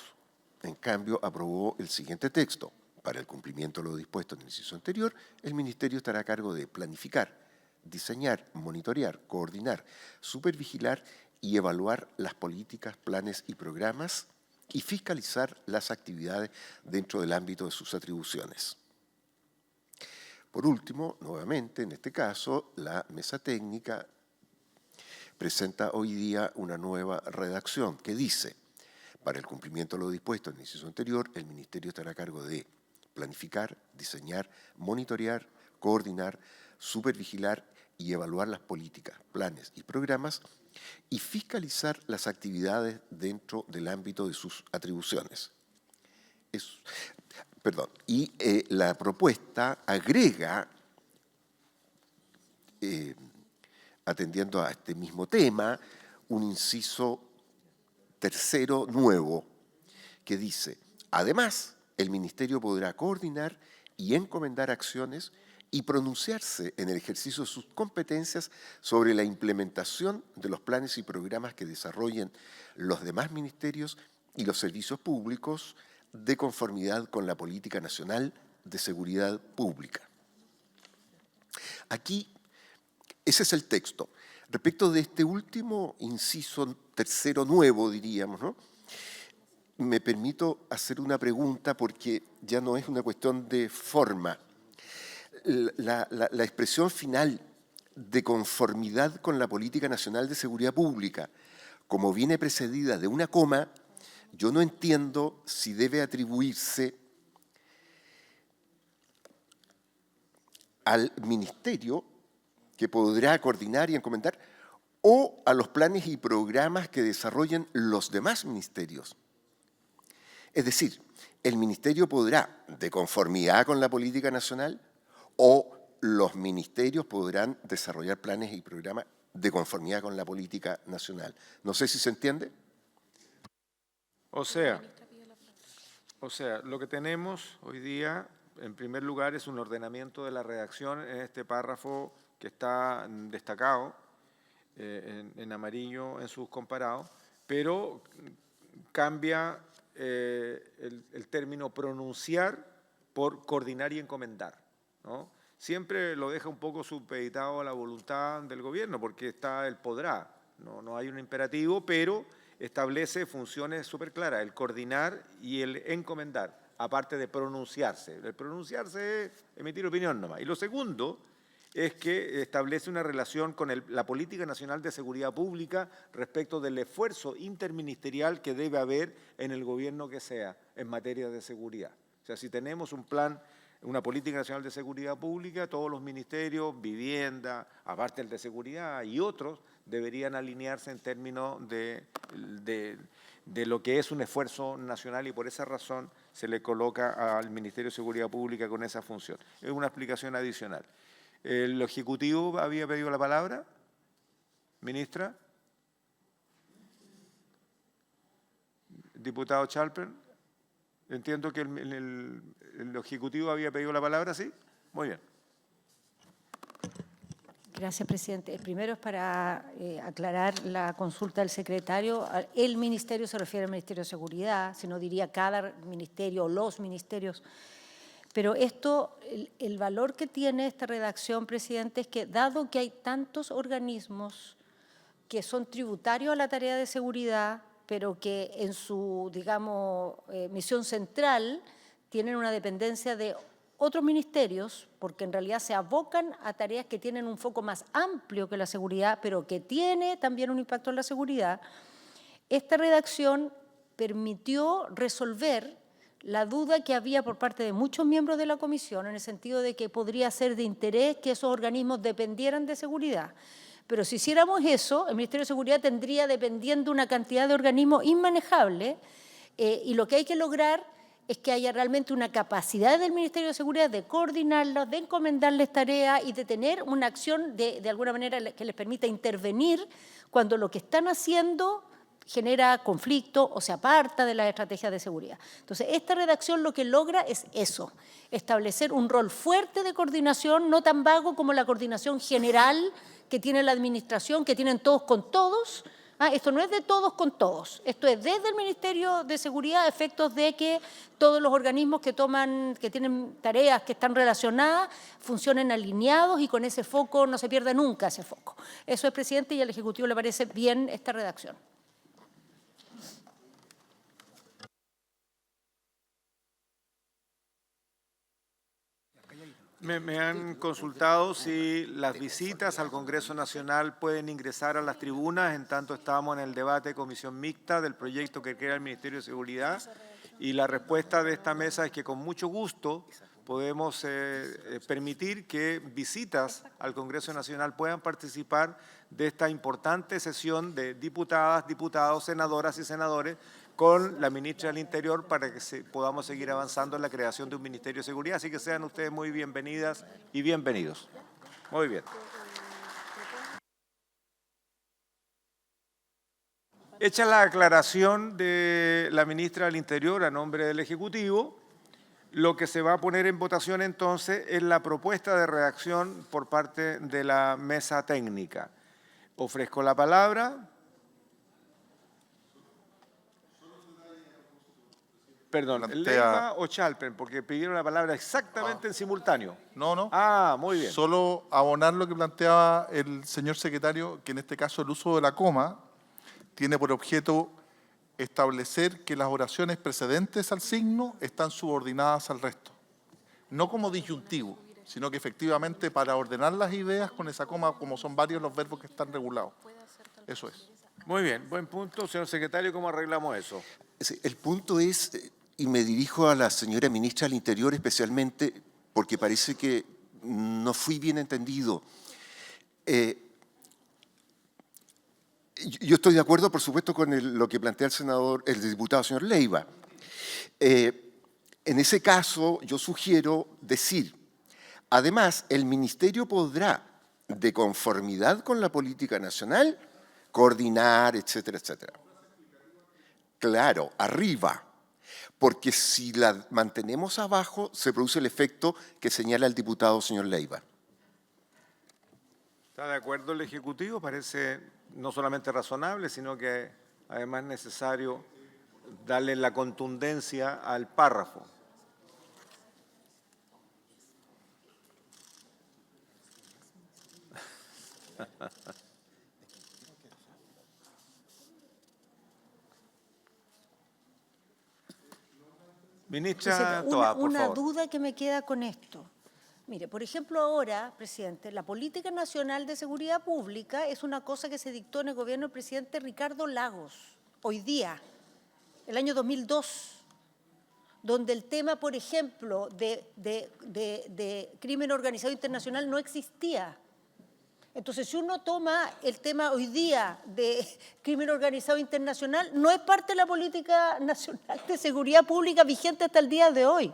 en cambio, aprobó el siguiente texto. Para el cumplimiento de lo dispuesto en el inciso anterior, el Ministerio estará a cargo de planificar, diseñar, monitorear, coordinar, supervigilar y evaluar las políticas, planes y programas y fiscalizar las actividades dentro del ámbito de sus atribuciones. Por último, nuevamente, en este caso, la mesa técnica presenta hoy día una nueva redacción que dice: para el cumplimiento de lo dispuesto en el inciso anterior, el Ministerio estará a cargo de planificar, diseñar, monitorear, coordinar, supervigilar y evaluar las políticas, planes y programas y fiscalizar las actividades dentro del ámbito de sus atribuciones. La propuesta agrega, atendiendo a este mismo tema, un inciso tercero nuevo que dice: además, el Ministerio podrá coordinar y encomendar acciones y pronunciarse en el ejercicio de sus competencias sobre la implementación de los planes y programas que desarrollen los demás ministerios y los servicios públicos de conformidad con la Política Nacional de Seguridad Pública. Aquí, ese es el texto. Respecto de este último inciso tercero nuevo, diríamos, ¿no?, me permito hacer una pregunta porque ya no es una cuestión de forma. La expresión final de conformidad con la Política Nacional de Seguridad Pública, como viene precedida de una coma, yo no entiendo si debe atribuirse al Ministerio, que podrá coordinar y encomendar, o a los planes y programas que desarrollen los demás ministerios. Es decir, el Ministerio podrá, de conformidad con la política nacional, o los ministerios podrán desarrollar planes y programas de conformidad con la política nacional. No sé si se entiende. O sea, lo que tenemos hoy día, en primer lugar, es un ordenamiento de la redacción en este párrafo que está destacado en amarillo en sus comparados, pero cambia el término pronunciar por coordinar y encomendar, ¿no? Siempre lo deja un poco supeditado a la voluntad del gobierno, porque está el podrá, no hay un imperativo, pero establece funciones súper claras, el coordinar y el encomendar, aparte de pronunciarse. El pronunciarse es emitir opinión nomás. Y lo segundo es que establece una relación con la Política Nacional de Seguridad Pública respecto del esfuerzo interministerial que debe haber en el gobierno que sea en materia de seguridad. O sea, si tenemos un plan, una Política Nacional de Seguridad Pública, todos los ministerios, vivienda, aparte el de seguridad y otros, deberían alinearse en términos de lo que es un esfuerzo nacional y por esa razón se le coloca al Ministerio de Seguridad Pública con esa función. Es una explicación adicional. ¿El Ejecutivo había pedido la palabra? Ministra. Diputado Chalper. Entiendo que el Ejecutivo había pedido la palabra, ¿sí? Muy bien. Gracias, presidente. El primero es para aclarar la consulta del secretario. El ministerio se refiere al Ministerio de Seguridad, si no diría cada ministerio o los ministerios. Pero esto, el valor que tiene esta redacción, presidente, es que dado que hay tantos organismos que son tributarios a la tarea de seguridad, pero que en su, digamos, misión central tienen una dependencia de otros ministerios, porque en realidad se abocan a tareas que tienen un foco más amplio que la seguridad, pero que tiene también un impacto en la seguridad, esta redacción permitió resolver la duda que había por parte de muchos miembros de la comisión, en el sentido de que podría ser de interés que esos organismos dependieran de seguridad. Pero si hiciéramos eso, el Ministerio de Seguridad tendría dependiendo una cantidad de organismos inmanejable, y lo que hay que lograr es que haya realmente una capacidad del Ministerio de Seguridad de coordinarlos, de encomendarles tareas y de tener una acción de alguna manera que les permita intervenir cuando lo que están haciendo genera conflicto o se aparta de las estrategias de seguridad. Entonces, esta redacción lo que logra es eso, establecer un rol fuerte de coordinación, no tan vago como la coordinación general que tiene la administración, que tienen todos con todos. Esto no es de todos con todos, esto es desde el Ministerio de Seguridad a efectos de que todos los organismos que tienen tareas que están relacionadas funcionen alineados y con ese foco no se pierda nunca ese foco. Eso es, presidente, y al Ejecutivo le parece bien esta redacción. Me han consultado si las visitas al Congreso Nacional pueden ingresar a las tribunas, en tanto estábamos en el debate de comisión mixta del proyecto que crea el Ministerio de Seguridad, y la respuesta de esta mesa es que con mucho gusto podemos permitir que visitas al Congreso Nacional puedan participar de esta importante sesión de diputadas, diputados, senadoras y senadores con la ministra del Interior para que podamos seguir avanzando en la creación de un Ministerio de Seguridad. Así que sean ustedes muy bienvenidas y bienvenidos. Muy bien. Hecha la aclaración de la ministra del Interior a nombre del Ejecutivo, lo que se va a poner en votación entonces es la propuesta de redacción por parte de la mesa técnica. Ofrezco la palabra. Perdón, ¿Leiva o Chalpen? Porque pidieron la palabra exactamente en simultáneo. No. Muy bien. Solo abonar lo que planteaba el señor secretario, que en este caso el uso de la coma tiene por objeto establecer que las oraciones precedentes al signo están subordinadas al resto. No como disyuntivo, sino que efectivamente para ordenar las ideas con esa coma, como son varios los verbos que están regulados. Eso es. Muy bien, buen punto. Señor secretario, ¿cómo arreglamos eso? El punto es, y me dirijo a la señora ministra del Interior especialmente, porque parece que no fui bien entendido. Yo estoy de acuerdo, por supuesto, con lo que plantea el diputado señor Leiva. En ese caso, yo sugiero decir, además, el Ministerio podrá, de conformidad con la política nacional, coordinar, etcétera, etcétera. Claro, arriba, porque si la mantenemos abajo, se produce el efecto que señala el diputado señor Leiva. ¿Está de acuerdo el Ejecutivo? Parece no solamente razonable, sino que además necesario darle la contundencia al párrafo. Ministra Toá, por una favor. duda que me queda con esto. Mire, por ejemplo, ahora, presidente, la Política Nacional de Seguridad Pública es una cosa que se dictó en el gobierno del presidente Ricardo Lagos, hoy día, el año 2002, donde el tema, por ejemplo, de crimen organizado internacional no existía. Entonces, si uno toma el tema hoy día de crimen organizado internacional, no es parte de la Política Nacional de Seguridad Pública vigente hasta el día de hoy.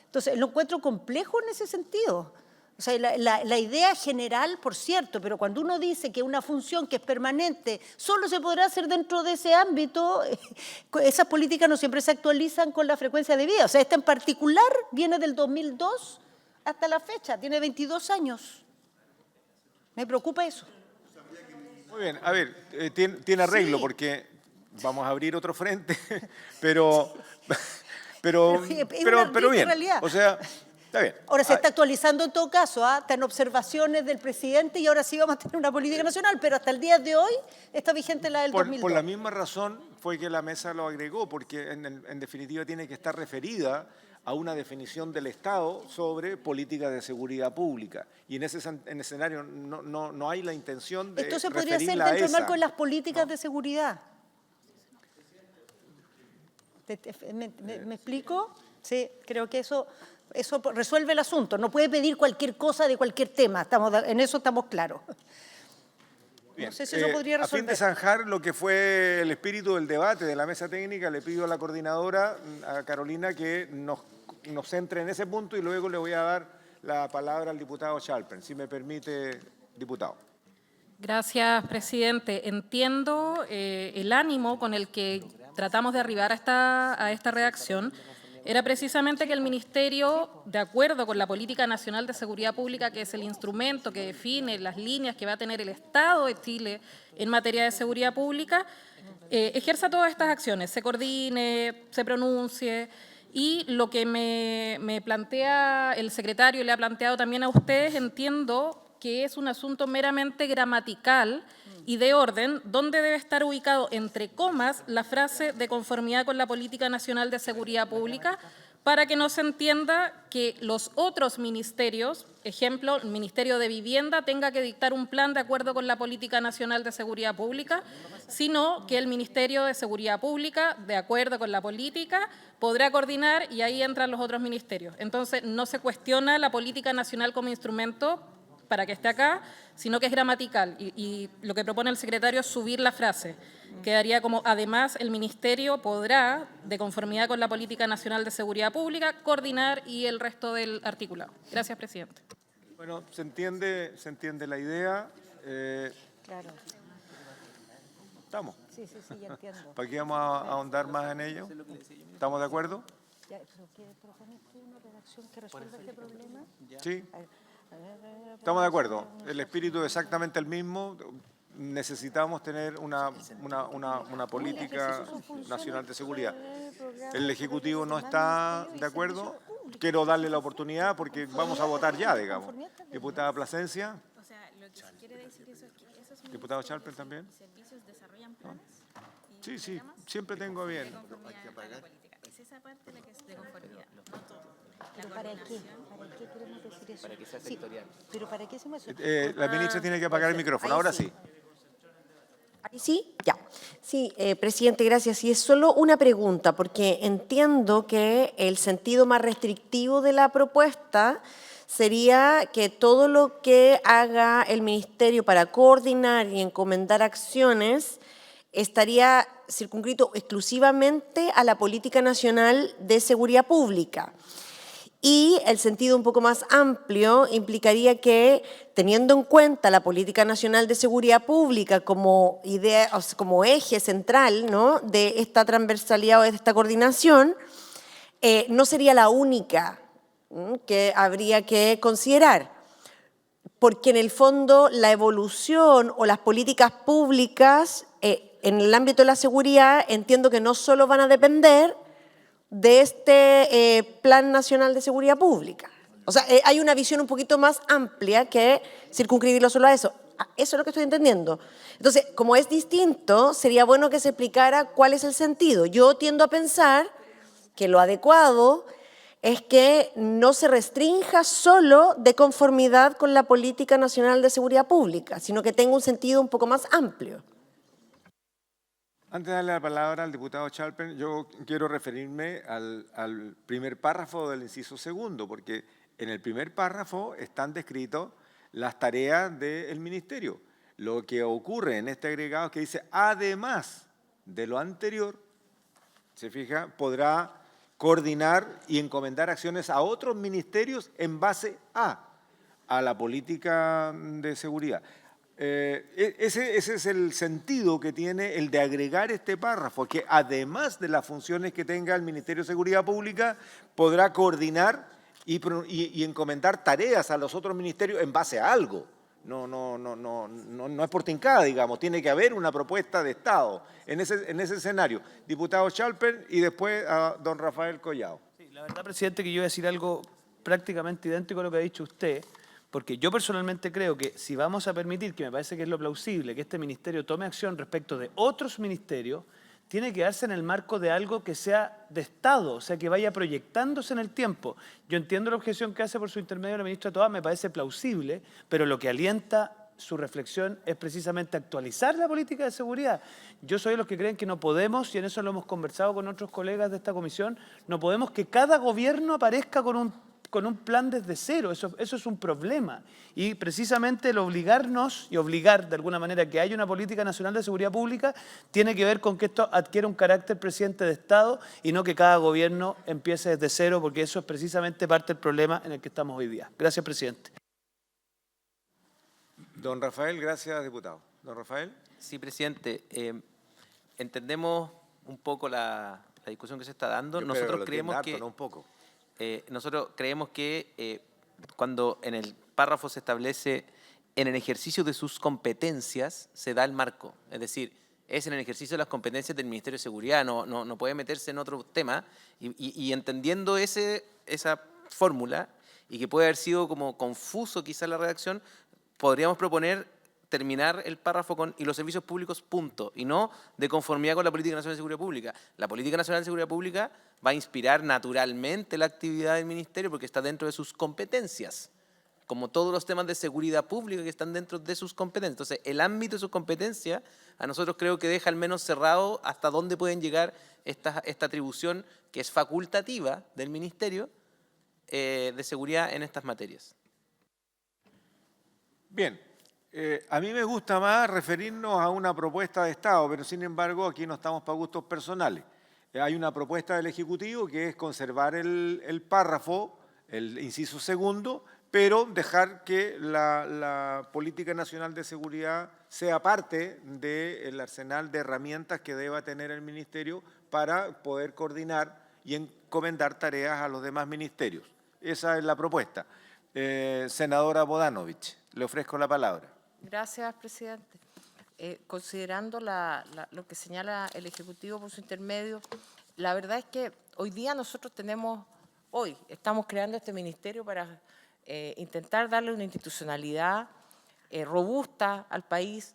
Entonces, lo encuentro complejo en ese sentido. O sea, la idea general, por cierto, pero cuando uno dice que una función que es permanente solo se podrá hacer dentro de ese ámbito, esas políticas no siempre se actualizan con la frecuencia debida. O sea, esta en particular viene del 2002 hasta la fecha, tiene 22 años. Me preocupa eso. Muy bien, a ver, tiene arreglo porque vamos a abrir otro frente, pero bien, realidad. o sea, está bien. Ahora se está actualizando en todo caso, están observaciones del presidente y ahora sí vamos a tener una política nacional, pero hasta el día de hoy está vigente la del 2002. Por la misma razón fue que la mesa lo agregó, porque en definitiva tiene que estar referida a una definición del Estado sobre política de seguridad pública. Y en ese escenario no hay la intención de Esto se podría hacer referirla a dentro del esa. marco de las políticas de seguridad. ¿Me explico? Sí, creo que eso resuelve el asunto. No puede pedir cualquier cosa de cualquier tema. En eso estamos claros. Bien, no sé si eso podría resolver. A fin de zanjar lo que fue el espíritu del debate de la mesa técnica, le pido a la coordinadora, a Carolina, que nos centre en ese punto y luego le voy a dar la palabra al diputado Schalper, si me permite, diputado. Gracias, presidente. Entiendo el ánimo con el que tratamos de arribar a esta redacción. Era precisamente que el Ministerio, de acuerdo con la Política Nacional de Seguridad Pública, que es el instrumento que define las líneas que va a tener el Estado de Chile en materia de seguridad pública, ejerza todas estas acciones, se coordine, se pronuncie. Y lo que me plantea el secretario y le ha planteado también a ustedes, entiendo que es un asunto meramente gramatical y de orden, donde debe estar ubicado entre comas la frase de conformidad con la Política Nacional de Seguridad Pública, para que no se entienda que los otros ministerios, ejemplo, el Ministerio de Vivienda, tenga que dictar un plan de acuerdo con la Política Nacional de Seguridad Pública, sino que el Ministerio de Seguridad Pública, de acuerdo con la política, podrá coordinar y ahí entran los otros ministerios. Entonces, no se cuestiona la Política Nacional como instrumento para que esté acá, sino que es gramatical. Y lo que propone el secretario es subir la frase. Quedaría como, además, el Ministerio podrá, de conformidad con la Política Nacional de Seguridad Pública, coordinar y el resto del articulado. Gracias, presidente. Bueno, se entiende la idea. Claro. ¿Estamos? Sí, ya entiendo. ¿Para qué vamos a ahondar más en ello? ¿Estamos de acuerdo? ¿Pero quieres proponer tú una redacción que resuelva este problema? Sí. Estamos de acuerdo. El espíritu es exactamente el mismo. Necesitamos tener una política nacional de seguridad. El Ejecutivo no está de acuerdo. Quiero darle la oportunidad porque vamos a votar ya, digamos. Diputada Plasencia. O sea, lo que quiere decir eso es que esos Diputado Schalper también. servicios desarrollan planes. Sí, siempre tengo bien. Es esa parte la que es de conformidad, no todo. ¿Pero para qué? ¿Para qué queremos decir eso? Para que sea sectorial. ¿Pero para qué hacemos eso? La ministra tiene que apagar el micrófono. Ahora sí. ¿Ahí sí? Ya. Sí, presidente, gracias. Y es solo una pregunta, porque entiendo que el sentido más restrictivo de la propuesta sería que todo lo que haga el Ministerio para coordinar y encomendar acciones estaría circunscrito exclusivamente a la Política Nacional de Seguridad Pública. Y el sentido un poco más amplio implicaría que, teniendo en cuenta la Política Nacional de Seguridad Pública como idea, o sea, como eje central, ¿no?, de esta transversalidad o de esta coordinación, no sería la única que habría que considerar, porque en el fondo la evolución o las políticas públicas en el ámbito de la seguridad entiendo que no solo van a depender de este Plan Nacional de Seguridad Pública. O sea, hay una visión un poquito más amplia que circunscribirlo solo a eso. Eso es lo que estoy entendiendo. Entonces, como es distinto, sería bueno que se explicara cuál es el sentido. Yo tiendo a pensar que lo adecuado es que no se restrinja solo de conformidad con la Política Nacional de Seguridad Pública, sino que tenga un sentido un poco más amplio. Antes de darle la palabra al diputado Schalper, yo quiero referirme al primer párrafo del inciso segundo, porque en el primer párrafo están descritas las tareas del ministerio. Lo que ocurre en este agregado es que dice, además de lo anterior, se fija, podrá coordinar y encomendar acciones a otros ministerios en base a la política de seguridad. Ese es el sentido que tiene el de agregar este párrafo, que además de las funciones que tenga el Ministerio de Seguridad Pública, podrá coordinar y encomendar tareas a los otros ministerios en base a algo. No es por tincada, digamos, tiene que haber una propuesta de Estado en ese escenario. Diputado Schalper y después a don Rafael Collado. Sí, la verdad, presidente, que yo voy a decir algo prácticamente idéntico a lo que ha dicho usted, porque yo personalmente creo que si vamos a permitir, que me parece que es lo plausible, que este ministerio tome acción respecto de otros ministerios, tiene que darse en el marco de algo que sea de Estado, o sea, que vaya proyectándose en el tiempo. Yo entiendo la objeción que hace por su intermedio la ministra Toá, me parece plausible, pero lo que alienta su reflexión es precisamente actualizar la política de seguridad. Yo soy de los que creen que no podemos, y en eso lo hemos conversado con otros colegas de esta comisión, no podemos que cada gobierno aparezca con un plan desde cero. Eso es un problema. Y precisamente el obligarnos y obligar de alguna manera que haya una política nacional de seguridad pública tiene que ver con que esto adquiera un carácter presidente de Estado y no que cada gobierno empiece desde cero, porque eso es precisamente parte del problema en el que estamos hoy día. Gracias, presidente. Don Rafael, gracias, diputado. Don Rafael. Sí, presidente. Entendemos un poco la discusión que se está dando. Nosotros creemos que... un poco. Nosotros creemos que cuando en el párrafo se establece en el ejercicio de sus competencias, se da el marco. Es decir, es en el ejercicio de las competencias del Ministerio de Seguridad, no puede meterse en otro tema. Y entendiendo esa fórmula, y que puede haber sido como confuso quizá la redacción, podríamos proponer terminar el párrafo con y los servicios públicos, punto, y no de conformidad con la Política Nacional de Seguridad Pública. La Política Nacional de Seguridad Pública va a inspirar naturalmente la actividad del Ministerio porque está dentro de sus competencias, como todos los temas de seguridad pública que están dentro de sus competencias. Entonces, el ámbito de sus competencias, a nosotros creo que deja al menos cerrado hasta dónde pueden llegar esta atribución que es facultativa del Ministerio de Seguridad en estas materias. Bien, a mí me gusta más referirnos a una propuesta de Estado, pero sin embargo aquí no estamos para gustos personales. Hay una propuesta del Ejecutivo que es conservar el párrafo, el inciso segundo, pero dejar que la Política Nacional de Seguridad sea parte del arsenal de herramientas que deba tener el Ministerio para poder coordinar y encomendar tareas a los demás ministerios. Esa es la propuesta. Senadora Bodanovich, le ofrezco la palabra. Gracias, presidente. Considerando lo que señala el Ejecutivo por su intermedio, la verdad es que hoy día nosotros estamos creando este ministerio para intentar darle una institucionalidad robusta al país,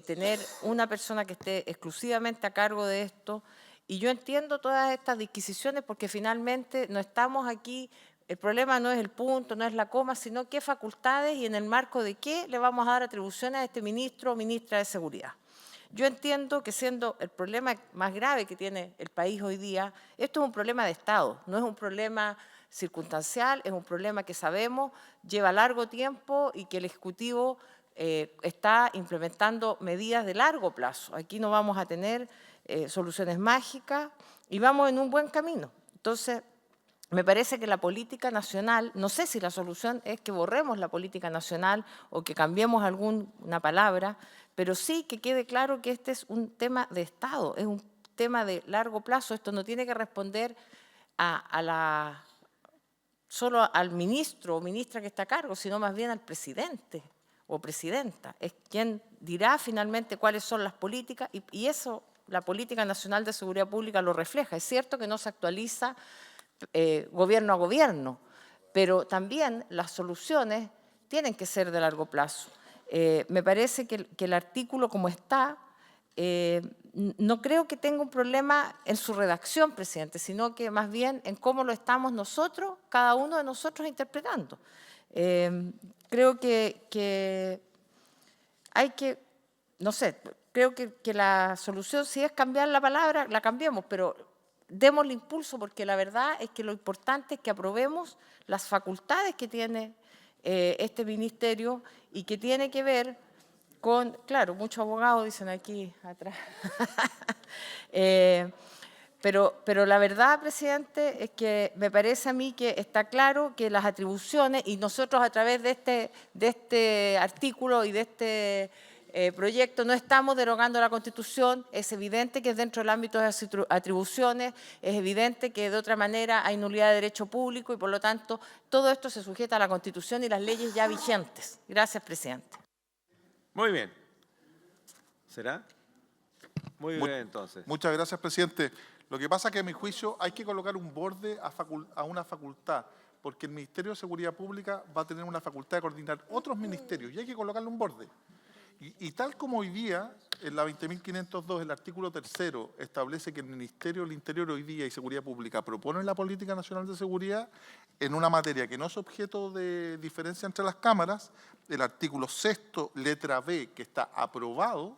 tener una persona que esté exclusivamente a cargo de esto. Y yo entiendo todas estas disquisiciones porque finalmente no estamos aquí. El problema no es el punto, no es la coma, sino qué facultades y en el marco de qué le vamos a dar atribuciones a este ministro o ministra de Seguridad. Yo entiendo que siendo el problema más grave que tiene el país hoy día, esto es un problema de Estado, no es un problema circunstancial, es un problema que sabemos, lleva largo tiempo y que el Ejecutivo está implementando medidas de largo plazo. Aquí no vamos a tener soluciones mágicas y vamos en un buen camino. Entonces, me parece que la política nacional, no sé si la solución es que borremos la política nacional o que cambiemos alguna palabra, pero sí que quede claro que este es un tema de Estado, es un tema de largo plazo. Esto no tiene que responder solo al ministro o ministra que está a cargo, sino más bien al presidente o presidenta. Es quien dirá finalmente cuáles son las políticas y eso la Política Nacional de Seguridad Pública lo refleja. Es cierto que no se actualiza gobierno a gobierno, pero también las soluciones tienen que ser de largo plazo. Me parece que el artículo como está, no creo que tenga un problema en su redacción, presidente, sino que más bien en cómo lo estamos nosotros, cada uno de nosotros interpretando. Creo que hay que, no sé, creo que la solución si es cambiar la palabra, la cambiemos, pero démosle impulso porque la verdad es que lo importante es que aprobemos las facultades que tiene este ministerio y que tiene que ver con, claro, muchos abogados dicen aquí atrás, pero la verdad, presidente, es que me parece a mí que está claro que las atribuciones, y nosotros a través de este artículo y de este proyecto no estamos derogando la Constitución, es evidente que es dentro del ámbito de las atribuciones, es evidente que de otra manera hay nulidad de derecho público y por lo tanto todo esto se sujeta a la Constitución y las leyes ya vigentes. Gracias, presidente. Muy bien. ¿Será? Muy bien, entonces. Muchas gracias, presidente. Lo que pasa es que a mi juicio hay que colocar un borde a una facultad, porque el Ministerio de Seguridad Pública va a tener una facultad de coordinar otros ministerios y hay que colocarle un borde. Y tal como hoy día, en la 20.502, el artículo 3º establece que el Ministerio del Interior hoy día y Seguridad Pública propone la Política Nacional de Seguridad en una materia que no es objeto de diferencia entre las cámaras, el artículo 6º, letra B, que está aprobado,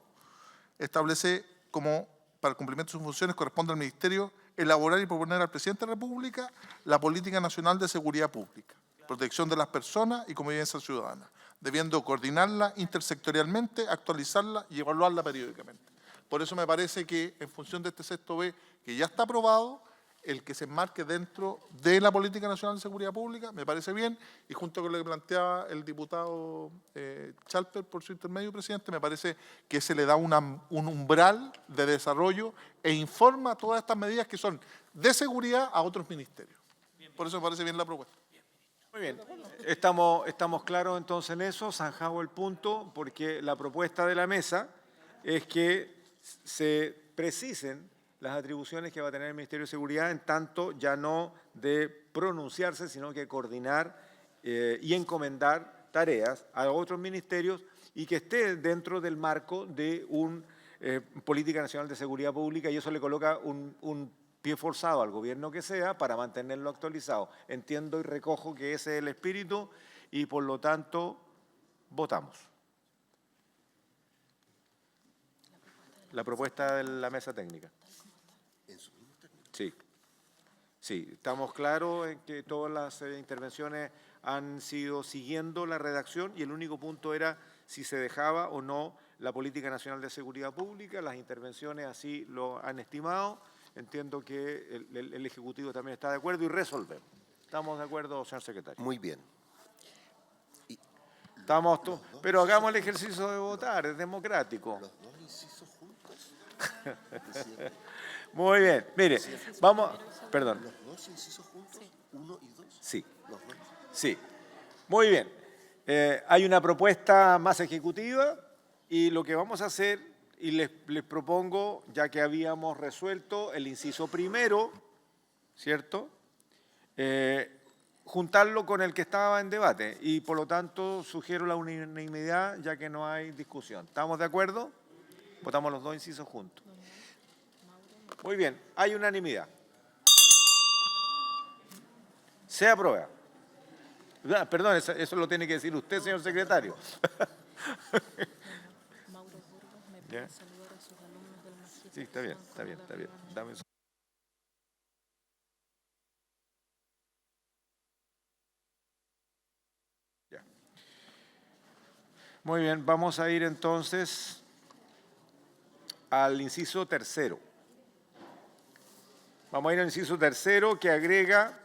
establece como para el cumplimiento de sus funciones corresponde al Ministerio elaborar y proponer al Presidente de la República la Política Nacional de Seguridad Pública, protección de las personas y convivencia ciudadana, debiendo coordinarla intersectorialmente, actualizarla y evaluarla periódicamente. Por eso me parece que, en función de este 6º B, que ya está aprobado, el que se enmarque dentro de la Política Nacional de Seguridad Pública, me parece bien, y junto con lo que planteaba el diputado Chalper por su intermedio, presidente, me parece que se le da un umbral de desarrollo e informa todas estas medidas que son de seguridad a otros ministerios. Por eso me parece bien la propuesta. Muy bien, estamos claros entonces en eso, zanjado el punto, porque la propuesta de la mesa es que se precisen las atribuciones que va a tener el Ministerio de Seguridad, en tanto ya no de pronunciarse, sino que coordinar y encomendar tareas a otros ministerios y que esté dentro del marco de una Política Nacional de Seguridad Pública, y eso le coloca un pie forzado al gobierno que sea para mantenerlo actualizado. Entiendo y recojo que ese es el espíritu y por lo tanto votamos. La propuesta de la mesa técnica. Sí, sí, estamos claros en que todas las intervenciones han sido siguiendo la redacción y el único punto era si se dejaba o no la Política Nacional de Seguridad Pública. Las intervenciones así lo han estimado. Entiendo que el Ejecutivo también está de acuerdo y resolvemos. ¿Estamos de acuerdo, señor secretario? Muy bien. Estamos todos, pero hagamos el ejercicio de votar, es democrático. Los dos incisos juntos. Muy bien, mire, vamos, perdón. ¿Los dos incisos juntos? ¿1 y 2? Sí, Los dos. sí. Muy bien. Hay una propuesta más ejecutiva y lo que vamos a hacer, y les propongo, ya que habíamos resuelto el inciso primero, ¿cierto? Juntarlo con el que estaba en debate y por lo tanto sugiero la unanimidad ya que no hay discusión. ¿Estamos de acuerdo? Votamos los dos incisos juntos. Muy bien, hay unanimidad. Se aprueba. Perdón, eso lo tiene que decir usted, señor secretario. ¿Ya? Sí, está bien, está bien, está bien. Dame un... Ya. Muy bien, vamos a ir entonces al inciso tercero. Vamos a ir al inciso tercero que agrega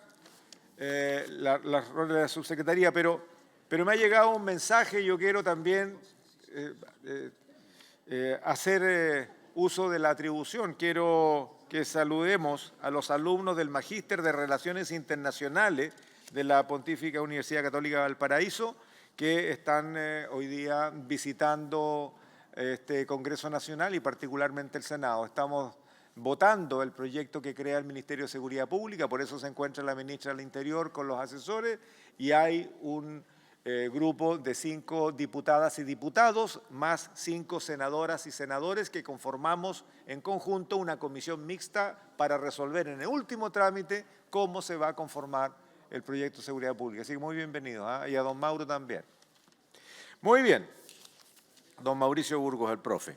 la rol de la subsecretaría, pero me ha llegado un mensaje y yo quiero también hacer uso de la atribución. Quiero que saludemos a los alumnos del Magíster de Relaciones Internacionales de la Pontífica Universidad Católica de Valparaíso, que están hoy día visitando este Congreso Nacional y particularmente el Senado. Estamos votando el proyecto que crea el Ministerio de Seguridad Pública, por eso se encuentra la ministra del Interior con los asesores y hay un grupo de 5 diputadas y diputados, más 5 senadoras y senadores que conformamos en conjunto una comisión mixta para resolver en el último trámite cómo se va a conformar el proyecto de seguridad pública. Así que muy bienvenido, y a don Mauro también. Muy bien, don Mauricio Burgos, el profe.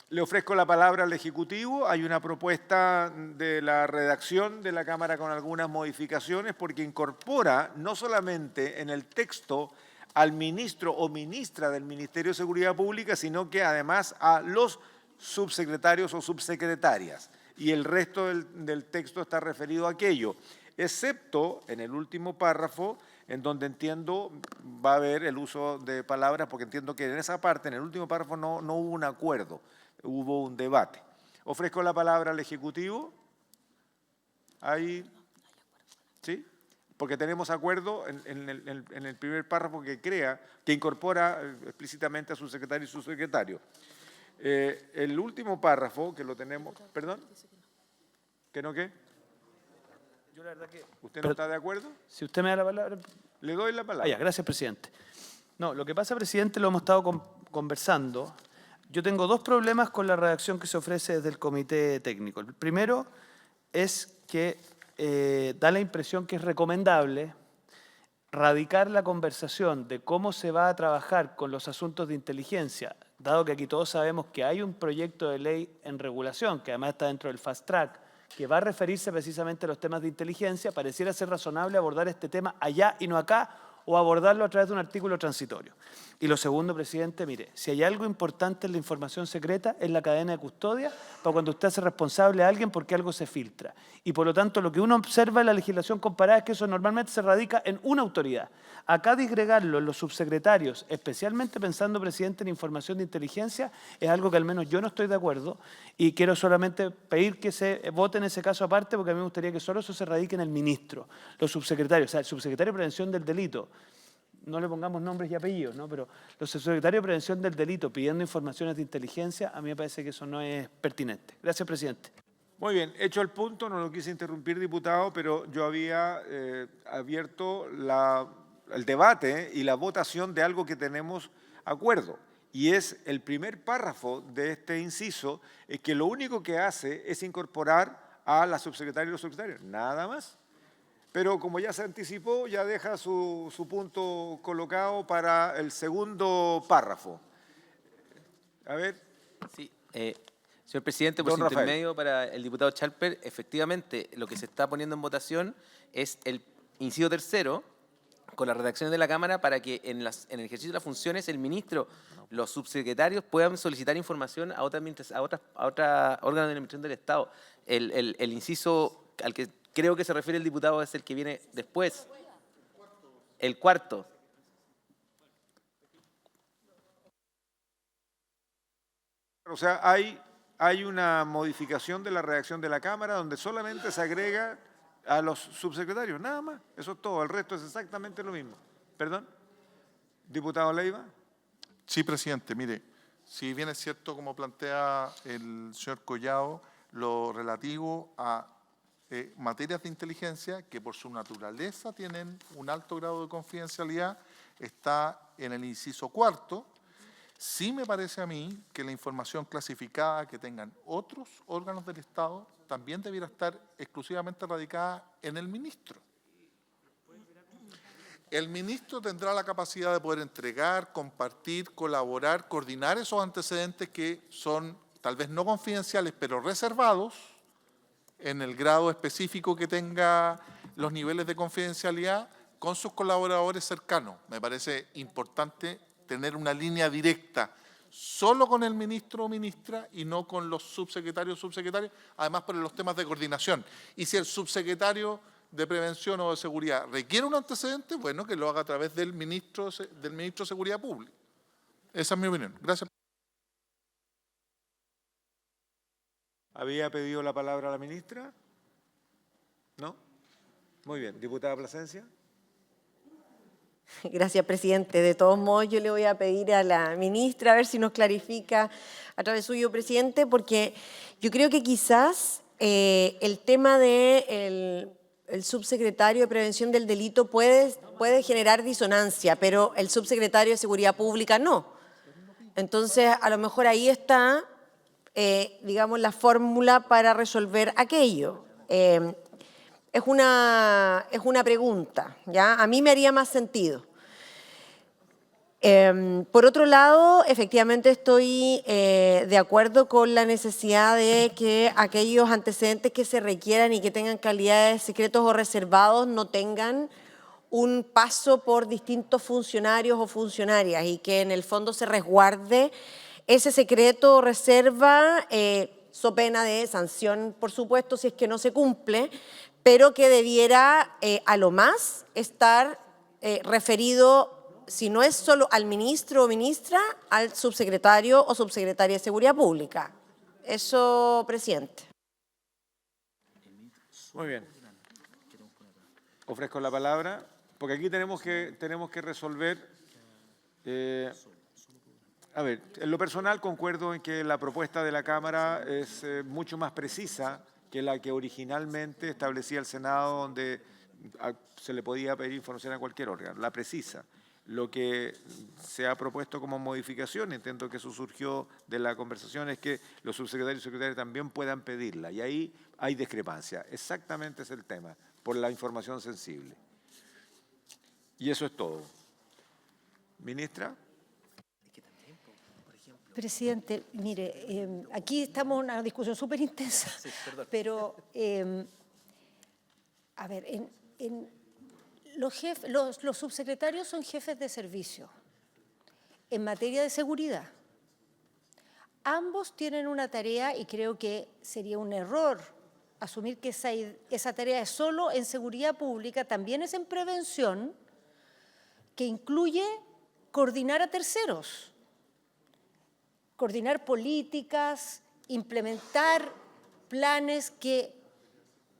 Le ofrezco la palabra al Ejecutivo. Hay una propuesta de la redacción de la Cámara con algunas modificaciones porque incorpora no solamente en el texto al ministro o ministra del Ministerio de Seguridad Pública, sino que además a los subsecretarios o subsecretarias. Y el resto del texto está referido a aquello, excepto en el último párrafo, en donde entiendo va a haber el uso de palabras, porque entiendo que en esa parte, en el último párrafo, no hubo un acuerdo. Hubo un debate. Ofrezco la palabra al Ejecutivo. Ahí, ¿sí? Porque tenemos acuerdo en el primer párrafo que incorpora explícitamente a su secretario y su secretario. El último párrafo que lo tenemos, ¿perdón? ¿Que no qué? Yo la verdad que... ¿Usted no está de acuerdo? Si usted me da la palabra... Le doy la palabra. Gracias, presidente. No, lo que pasa, presidente, lo hemos estado conversando. Yo tengo dos problemas con la redacción que se ofrece desde el comité técnico. El primero es que da la impresión que es recomendable radicar la conversación de cómo se va a trabajar con los asuntos de inteligencia, dado que aquí todos sabemos que hay un proyecto de ley en regulación, que además está dentro del fast track, que va a referirse precisamente a los temas de inteligencia, pareciera ser razonable abordar este tema allá y no acá, o abordarlo a través de un artículo transitorio. Y lo segundo, presidente, mire, si hay algo importante en la información secreta, es la cadena de custodia, para cuando usted hace responsable a alguien porque algo se filtra. Y por lo tanto, lo que uno observa en la legislación comparada es que eso normalmente se radica en una autoridad. Acá disgregarlo en los subsecretarios, especialmente pensando, presidente, en información de inteligencia, es algo que al menos yo no estoy de acuerdo y quiero solamente pedir que se vote en ese caso aparte, porque a mí me gustaría que solo eso se radique en el ministro, los subsecretarios, o sea, el subsecretario de Prevención del Delito, no le pongamos nombres y apellidos, ¿no? Pero los subsecretarios de Prevención del Delito pidiendo informaciones de inteligencia, a mí me parece que eso no es pertinente. Gracias, presidente. Muy bien, hecho el punto, no lo quise interrumpir, diputado, pero yo había abierto el debate y la votación de algo que tenemos acuerdo. Y es el primer párrafo de este inciso, que lo único que hace es incorporar a la subsecretaria y los subsecretarios, nada más. Pero como ya se anticipó, ya deja su punto colocado para el segundo párrafo. A ver. Sí, señor presidente, por su intermedio para el diputado Chalper, efectivamente lo que se está poniendo en votación es el inciso tercero con las redacciones de la Cámara para que en el ejercicio de las funciones el ministro, los subsecretarios puedan solicitar información a otros órganos de la Administración del Estado. El inciso al que creo que se refiere el diputado es el que viene después. El cuarto. O sea, hay una modificación de la redacción de la Cámara donde solamente se agrega a los subsecretarios, nada más. Eso es todo. El resto es exactamente lo mismo. ¿Perdón? Diputado Leiva. Sí, presidente. Mire, si bien es cierto, como plantea el señor Collado, lo relativo a materias de inteligencia que por su naturaleza tienen un alto grado de confidencialidad, está en el inciso cuarto. Sí me parece a mí que la información clasificada que tengan otros órganos del Estado también debiera estar exclusivamente radicada en el ministro. El ministro tendrá la capacidad de poder entregar, compartir, colaborar, coordinar esos antecedentes que son tal vez no confidenciales, pero reservados, en el grado específico que tenga los niveles de confidencialidad con sus colaboradores cercanos. Me parece importante tener una línea directa solo con el ministro o ministra y no con los subsecretarios o subsecretarias, además por los temas de coordinación. Y si el subsecretario de Prevención o de Seguridad requiere un antecedente, bueno, que lo haga a través del ministro de Seguridad Pública. Esa es mi opinión. Gracias. ¿Había pedido la palabra la ministra? ¿No? Muy bien. Diputada Plasencia. Gracias, presidente. De todos modos, yo le voy a pedir a la ministra a ver si nos clarifica a través suyo, presidente, porque yo creo que quizás el tema del subsecretario de Prevención del Delito puede generar disonancia, pero el subsecretario de Seguridad Pública no. Entonces, a lo mejor ahí está, digamos, la fórmula para resolver aquello. Es una pregunta, ¿ya? A mí me haría más sentido. Por otro lado, efectivamente estoy de acuerdo con la necesidad de que aquellos antecedentes que se requieran y que tengan calidad de secretos o reservados no tengan un paso por distintos funcionarios o funcionarias y que en el fondo se resguarde ese secreto o reserva, so pena de sanción, por supuesto, si es que no se cumple, pero que debiera a lo más estar referido, si no es solo al ministro o ministra, al subsecretario o subsecretaria de Seguridad Pública. Eso, presidente. Muy bien. Ofrezco la palabra, porque aquí tenemos que resolver. A ver, en lo personal concuerdo en que la propuesta de la Cámara es mucho más precisa que la que originalmente establecía el Senado, donde se le podía pedir información a cualquier órgano, la precisa. Lo que se ha propuesto como modificación, entiendo que eso surgió de la conversación, es que los subsecretarios y secretarias también puedan pedirla. Y ahí hay discrepancia. Exactamente es el tema, por la información sensible. Y eso es todo. Ministra. Presidente, mire, aquí estamos en una discusión súper intensa, sí, pero, a ver, los subsecretarios son jefes de servicio en materia de seguridad. Ambos tienen una tarea y creo que sería un error asumir que esa tarea es solo en seguridad pública, también es en prevención, que incluye coordinar a terceros, coordinar políticas, implementar planes que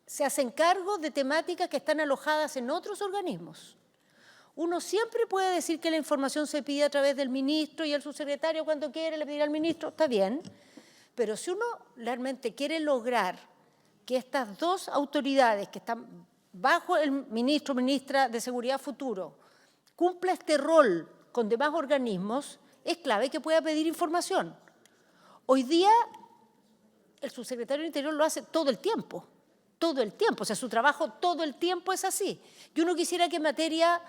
se hacen cargo de temáticas que están alojadas en otros organismos. Uno siempre puede decir que la información se pide a través del ministro y el subsecretario cuando quiere le pedirá al ministro, está bien, pero si uno realmente quiere lograr que estas dos autoridades que están bajo el ministro o ministra de Seguridad futuro cumpla este rol con demás organismos, es clave que pueda pedir información. Hoy día el subsecretario del Interior lo hace todo el tiempo, o sea, su trabajo todo el tiempo es así. Y uno quisiera que en materia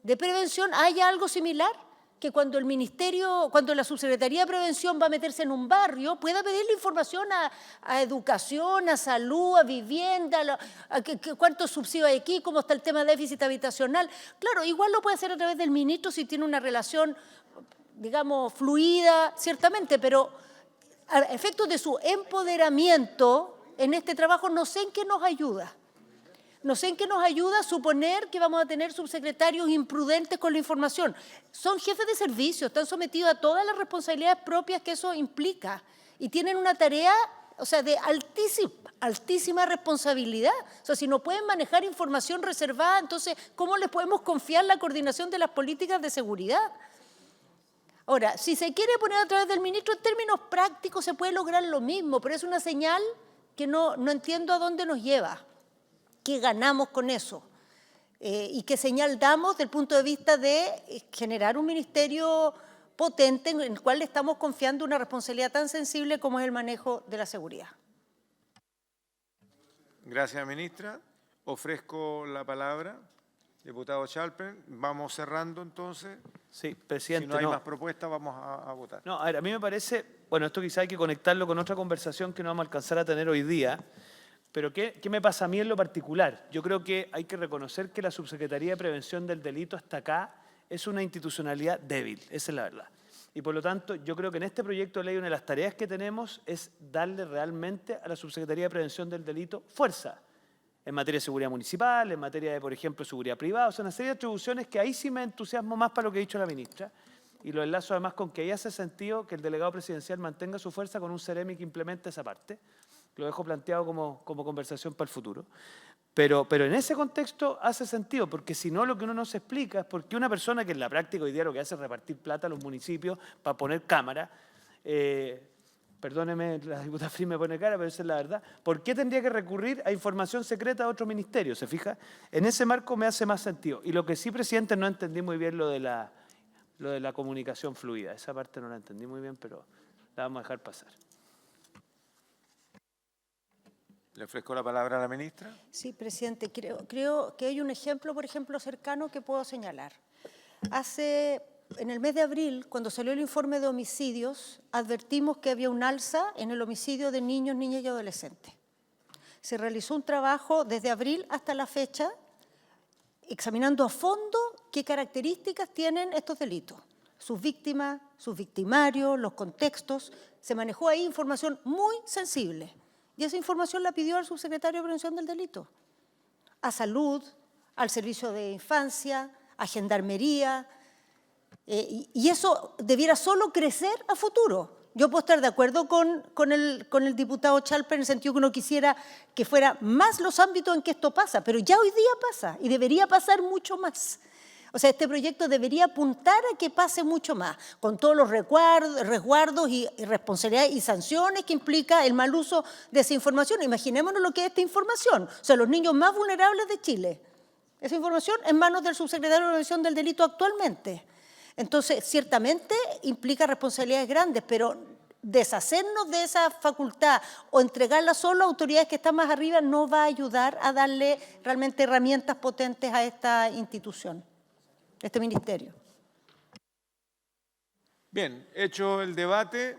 de prevención haya algo similar, que cuando el ministerio, cuando la subsecretaría de prevención va a meterse en un barrio, pueda pedirle información a educación, a salud, a vivienda, a cuántos subsidios hay aquí, cómo está el tema de déficit habitacional. Claro, igual lo puede hacer a través del ministro si tiene una relación, digamos, fluida, ciertamente, pero a efectos de su empoderamiento en este trabajo, no sé en qué nos ayuda. No sé en qué nos ayuda suponer que vamos a tener subsecretarios imprudentes con la información. Son jefes de servicio, están sometidos a todas las responsabilidades propias que eso implica y tienen una tarea, o sea, de altísima responsabilidad. O sea, si no pueden manejar información reservada, entonces, ¿cómo les podemos confiar la coordinación de las políticas de seguridad? Ahora, si se quiere poner a través del ministro, en términos prácticos se puede lograr lo mismo, pero es una señal que no entiendo a dónde nos lleva. ¿Qué ganamos con eso? ¿Y qué señal damos desde el punto de vista de generar un ministerio potente en el cual le estamos confiando una responsabilidad tan sensible como es el manejo de la seguridad? Gracias, ministra. Ofrezco la palabra. Diputado Chalper, vamos cerrando entonces. Sí, presidente. Si no hay más propuestas, vamos a votar. No, a ver, a mí me parece, bueno, esto quizá hay que conectarlo con otra conversación que no vamos a alcanzar a tener hoy día, pero ¿qué me pasa a mí en lo particular? Yo creo que hay que reconocer que la Subsecretaría de Prevención del Delito hasta acá es una institucionalidad débil, esa es la verdad. Y por lo tanto, yo creo que en este proyecto de ley una de las tareas que tenemos es darle realmente a la Subsecretaría de Prevención del Delito fuerza en materia de seguridad municipal, en materia de, por ejemplo, seguridad privada, o sea, una serie de atribuciones que ahí sí me entusiasmo más para lo que ha dicho la ministra. Y lo enlazo además con que ahí hace sentido que el delegado presidencial mantenga su fuerza con un CEREMI que implemente esa parte. Lo dejo planteado como conversación para el futuro. Pero en ese contexto hace sentido, porque si no lo que uno no se explica es por qué una persona que en la práctica hoy día lo que hace es repartir plata a los municipios para poner cámara, perdóneme, la diputada Fri me pone cara, pero esa es la verdad, ¿por qué tendría que recurrir a información secreta de otro ministerio? ¿Se fija? En ese marco me hace más sentido. Y lo que sí, presidente, no entendí muy bien lo de la comunicación fluida. Esa parte no la entendí muy bien, pero la vamos a dejar pasar. ¿Le ofrezco la palabra a la ministra? Sí, presidente, creo que hay un ejemplo, por ejemplo, cercano que puedo señalar. En el mes de abril, cuando salió el informe de homicidios, advertimos que había un alza en el homicidio de niños, niñas y adolescentes. Se realizó un trabajo desde abril hasta la fecha, examinando a fondo qué características tienen estos delitos, sus víctimas, sus victimarios, los contextos. Se manejó ahí información muy sensible. Y esa información la pidió al subsecretario de Prevención del Delito, a Salud, al Servicio de Infancia, a Gendarmería, y eso debiera solo crecer a futuro. Yo puedo estar de acuerdo con el diputado Chalper en el sentido que uno quisiera que fuera más los ámbitos en que esto pasa, pero ya hoy día pasa y debería pasar mucho más. O sea, este proyecto debería apuntar a que pase mucho más, con todos los resguardos y responsabilidades y sanciones que implica el mal uso de esa información. Imaginémonos lo que es esta información. O sea, los niños más vulnerables de Chile, esa información en manos del subsecretario de Prevención del Delito actualmente. Entonces, ciertamente implica responsabilidades grandes, pero deshacernos de esa facultad o entregarla solo a autoridades que están más arriba no va a ayudar a darle realmente herramientas potentes a esta institución, a este ministerio. Bien, hecho el debate,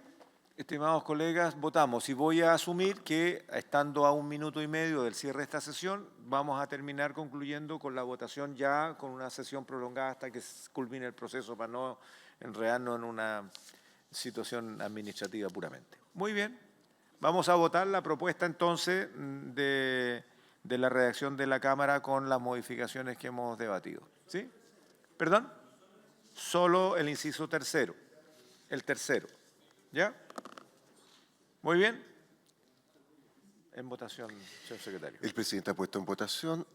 estimados colegas, votamos. Y voy a asumir que, estando a 1 minuto y medio del cierre de esta sesión, vamos a terminar concluyendo con la votación ya con una sesión prolongada hasta que culmine el proceso para no enredarnos en una situación administrativa puramente. Muy bien, vamos a votar la propuesta entonces de la redacción de la Cámara con las modificaciones que hemos debatido. ¿Sí? ¿Perdón? Solo el inciso tercero. El tercero. ¿Ya? Muy bien. En votación, señor secretario. El presidente ha puesto en votación.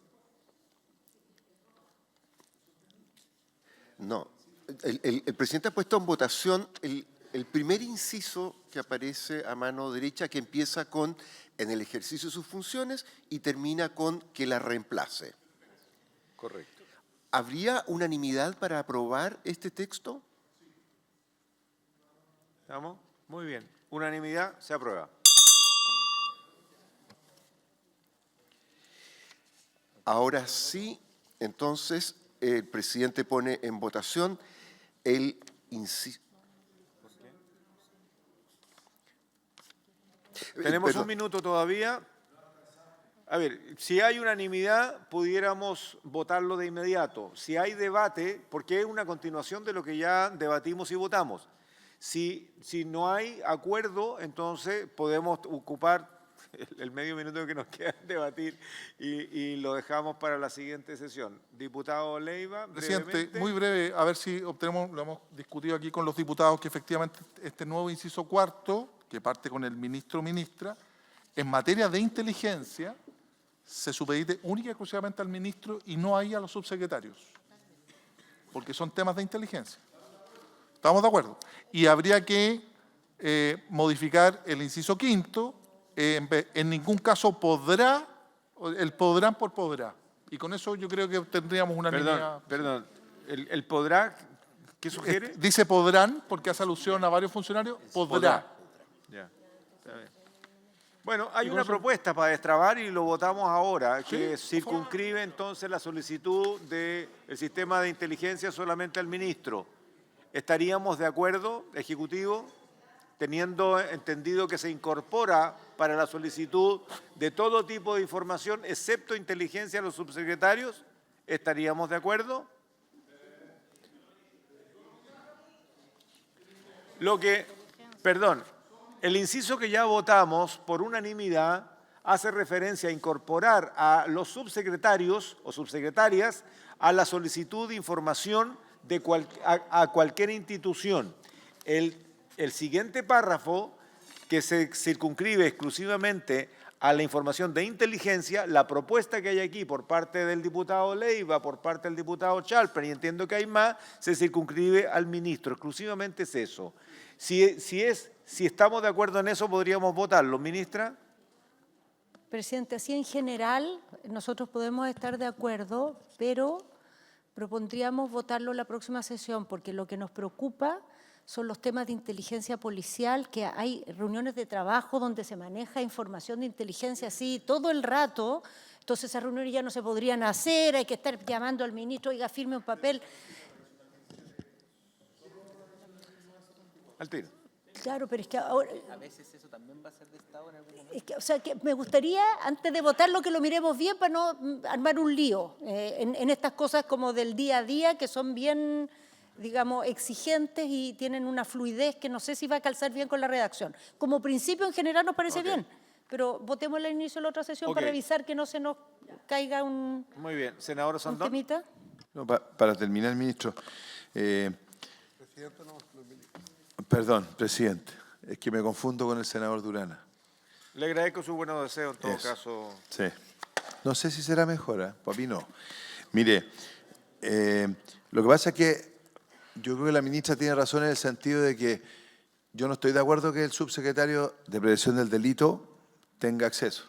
No. El presidente ha puesto en votación el primer inciso que aparece a mano derecha, que empieza con en el ejercicio de sus funciones y termina con que la reemplace. Correcto. ¿Habría unanimidad para aprobar este texto? ¿Estamos? Muy bien. Unanimidad, se aprueba. Ahora sí, entonces, el presidente pone en votación el inciso. Tenemos un minuto todavía. A ver, si hay unanimidad, pudiéramos votarlo de inmediato. Si hay debate, porque es una continuación de lo que ya debatimos y votamos. Si no hay acuerdo, entonces podemos ocupar el medio minuto que nos queda en debatir y lo dejamos para la siguiente sesión. Diputado Leiva, Presidente, brevemente. muy breve, a ver si obtenemos, lo hemos discutido aquí con los diputados, que efectivamente este nuevo inciso cuarto, que parte con el ministro o ministra, en materia de inteligencia, se supedite única y exclusivamente al ministro y no ahí a los subsecretarios, porque son temas de inteligencia. ¿Estamos de acuerdo? Y habría que modificar el inciso quinto, en ningún caso podrá, el podrán por podrá. Y con eso yo creo que tendríamos una línea. Perdón, el podrá, ¿qué sugiere? Dice podrán, porque hace alusión a varios funcionarios, podrá. Ya, está bien. Bueno, hay una propuesta para destrabar y lo votamos ahora, que circunscribe entonces la solicitud del sistema de inteligencia solamente al ministro. ¿Estaríamos de acuerdo, Ejecutivo, teniendo entendido que se incorpora para la solicitud de todo tipo de información, excepto inteligencia, a los subsecretarios? ¿Estaríamos de acuerdo? El inciso que ya votamos por unanimidad hace referencia a incorporar a los subsecretarios o subsecretarias a la solicitud de información a cualquier institución. El siguiente párrafo, que se circunscribe exclusivamente a la información de inteligencia, la propuesta que hay aquí por parte del diputado Leiva, por parte del diputado Chalper, y entiendo que hay más, se circunscribe al ministro. Exclusivamente es eso. Si estamos de acuerdo en eso, podríamos votarlo. Ministra. Presidente, así en general nosotros podemos estar de acuerdo, pero propondríamos votarlo la próxima sesión, porque lo que nos preocupa son los temas de inteligencia policial, que hay reuniones de trabajo donde se maneja información de inteligencia así todo el rato, entonces esas reuniones ya no se podrían hacer, hay que estar llamando al ministro, oiga, firme un papel. Al tiro. Claro, pero es que ahora... A veces eso también va a ser de Estado en algún momento. Es que, o sea, que me gustaría, antes de votarlo, que lo miremos bien para no armar un lío en estas cosas como del día a día, que son bien, digamos, exigentes y tienen una fluidez que no sé si va a calzar bien con la redacción. Como principio, en general, nos parece bien, pero votemos al inicio de la otra sesión para revisar que no se nos caiga un... Muy bien. Senador Sandón. ¿Temita? No, para terminar, ministro. Perdón, presidente. Es que me confundo con el senador Durana. Le agradezco su buenos deseos en todo caso. Sí. No sé si será mejor, ¿eh? Para mí no. Mire, lo que pasa es que yo creo que la ministra tiene razón en el sentido de que yo no estoy de acuerdo que el subsecretario de Prevención del Delito tenga acceso,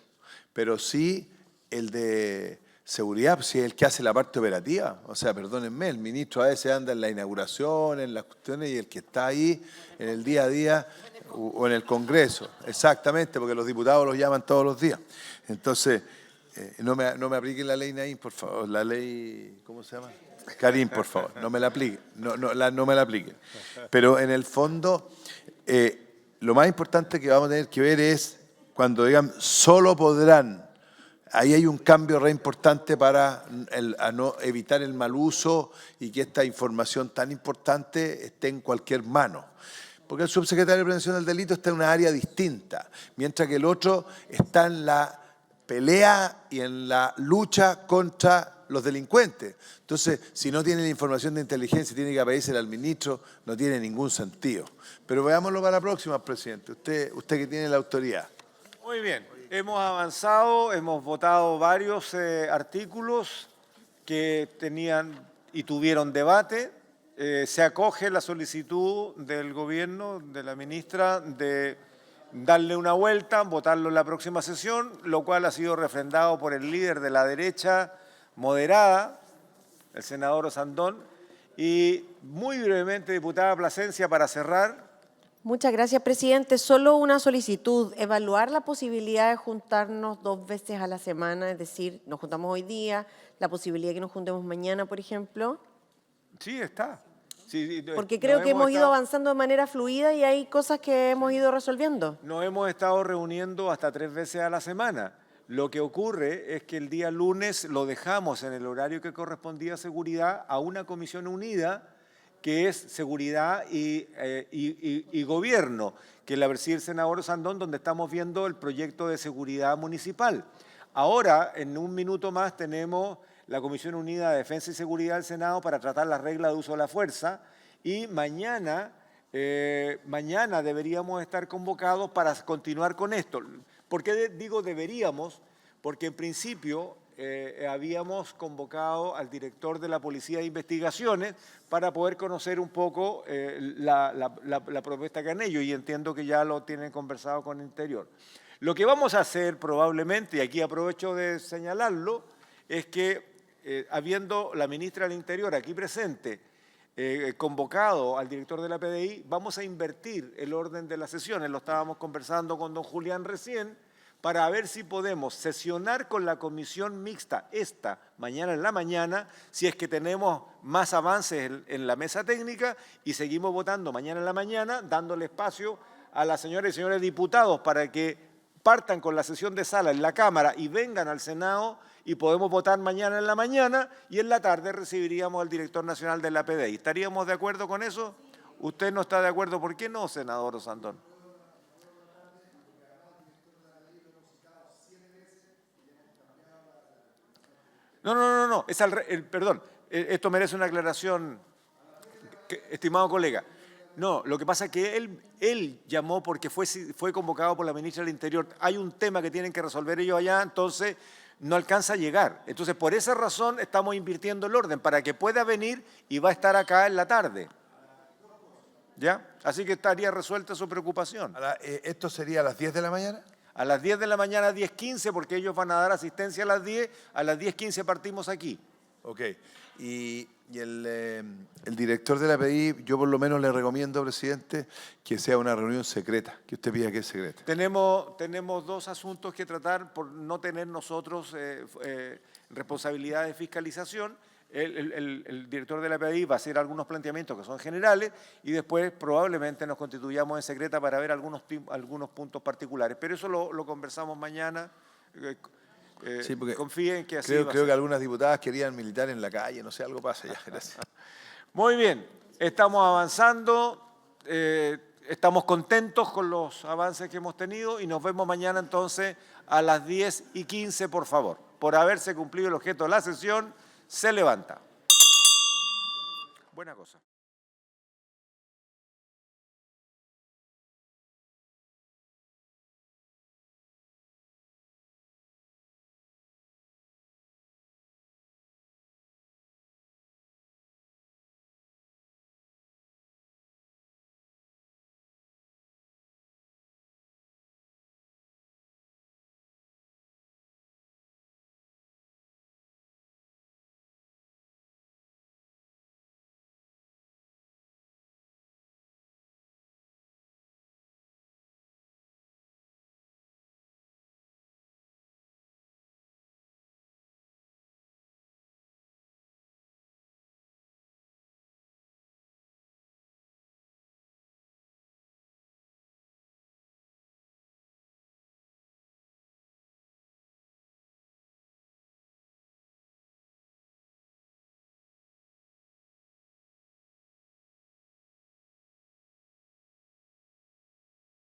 pero sí el de seguridad, si es el que hace la parte operativa. O sea, perdónenme, el ministro a veces anda en la inauguración, en las cuestiones, y el que está ahí en el día a día o en el Congreso. Exactamente, porque los diputados los llaman todos los días. Entonces, no me apliquen la ley Naín, por favor. La ley, ¿cómo se llama? Karim, por favor, no me la apliquen. No me la apliquen. Pero en el fondo, lo más importante que vamos a tener que ver es cuando digan solo podrán. Ahí hay un cambio re importante para no evitar el mal uso y que esta información tan importante esté en cualquier mano. Porque el subsecretario de Prevención del Delito está en una área distinta, mientras que el otro está en la pelea y en la lucha contra los delincuentes. Entonces, si no tiene la información de inteligencia y tiene que pedírsela al ministro, no tiene ningún sentido. Pero veámoslo para la próxima, presidente. Usted que tiene la autoridad. Muy bien. Hemos avanzado, hemos votado varios artículos que tenían y tuvieron debate. Se acoge la solicitud del gobierno, de la ministra, de darle una vuelta, votarlo en la próxima sesión, lo cual ha sido refrendado por el líder de la derecha moderada, el senador Osandón. Y muy brevemente, diputada Plasencia, para cerrar. Muchas gracias, presidente. Solo una solicitud, evaluar la posibilidad de juntarnos 2 veces a la semana, es decir, nos juntamos hoy día, la posibilidad de que nos juntemos mañana, por ejemplo. Sí, está. Sí, porque creo que hemos ido avanzando de manera fluida y hay cosas que hemos ido resolviendo. Nos hemos estado reuniendo hasta 3 veces a la semana. Lo que ocurre es que el día lunes lo dejamos en el horario que correspondía a seguridad a una comisión unida que es seguridad y gobierno, que la preside el senador Osandón, donde estamos viendo el proyecto de seguridad municipal. Ahora, en un minuto más, tenemos la Comisión Unida de Defensa y Seguridad del Senado para tratar las reglas de uso de la fuerza y mañana deberíamos estar convocados para continuar con esto. ¿Por qué digo deberíamos? Porque en principio habíamos convocado al director de la Policía de Investigaciones para poder conocer un poco la propuesta que han hecho y entiendo que ya lo tienen conversado con Interior. Lo que vamos a hacer probablemente, y aquí aprovecho de señalarlo, es que habiendo la ministra del Interior aquí presente, convocado al director de la PDI, vamos a invertir el orden de las sesiones. Lo estábamos conversando con don Julián recién, para ver si podemos sesionar con la comisión mixta mañana en la mañana, si es que tenemos más avances en la mesa técnica y seguimos votando mañana en la mañana, dándole espacio a las señoras y señores diputados para que partan con la sesión de sala en la Cámara y vengan al Senado y podemos votar mañana en la mañana y en la tarde recibiríamos al director nacional de la PDI. ¿Estaríamos de acuerdo con eso? ¿Usted no está de acuerdo? ¿Por qué no, senador Osandón? No. Perdón, esto merece una aclaración, estimado colega. No, lo que pasa es que él llamó porque fue convocado por la ministra del Interior. Hay un tema que tienen que resolver ellos allá, entonces no alcanza a llegar. Entonces, por esa razón estamos invirtiendo el orden, para que pueda venir y va a estar acá en la tarde. ¿Ya? Así que estaría resuelta su preocupación. ¿Esto sería a las 10 de la mañana? A las 10 de la mañana, 10:15, porque ellos van a dar asistencia a las 10, a las 10:15 partimos aquí. Ok. Y el director de la PDI, yo por lo menos le recomiendo, presidente, que sea una reunión secreta, que usted pida que es secreta. Tenemos 2 asuntos que tratar por no tener nosotros responsabilidad de fiscalización. El director de la PDI va a hacer algunos planteamientos que son generales y después probablemente nos constituyamos en secreta para ver algunos puntos particulares. Pero eso lo conversamos mañana. Sí, porque confíen que así creo que algunas diputadas querían militar en la calle, no sé, algo pasa ya. Gracias. Muy bien, estamos avanzando, estamos contentos con los avances que hemos tenido y nos vemos mañana entonces a las 10:15, por favor. Por haberse cumplido el objeto de la sesión, se levanta. Buena cosa.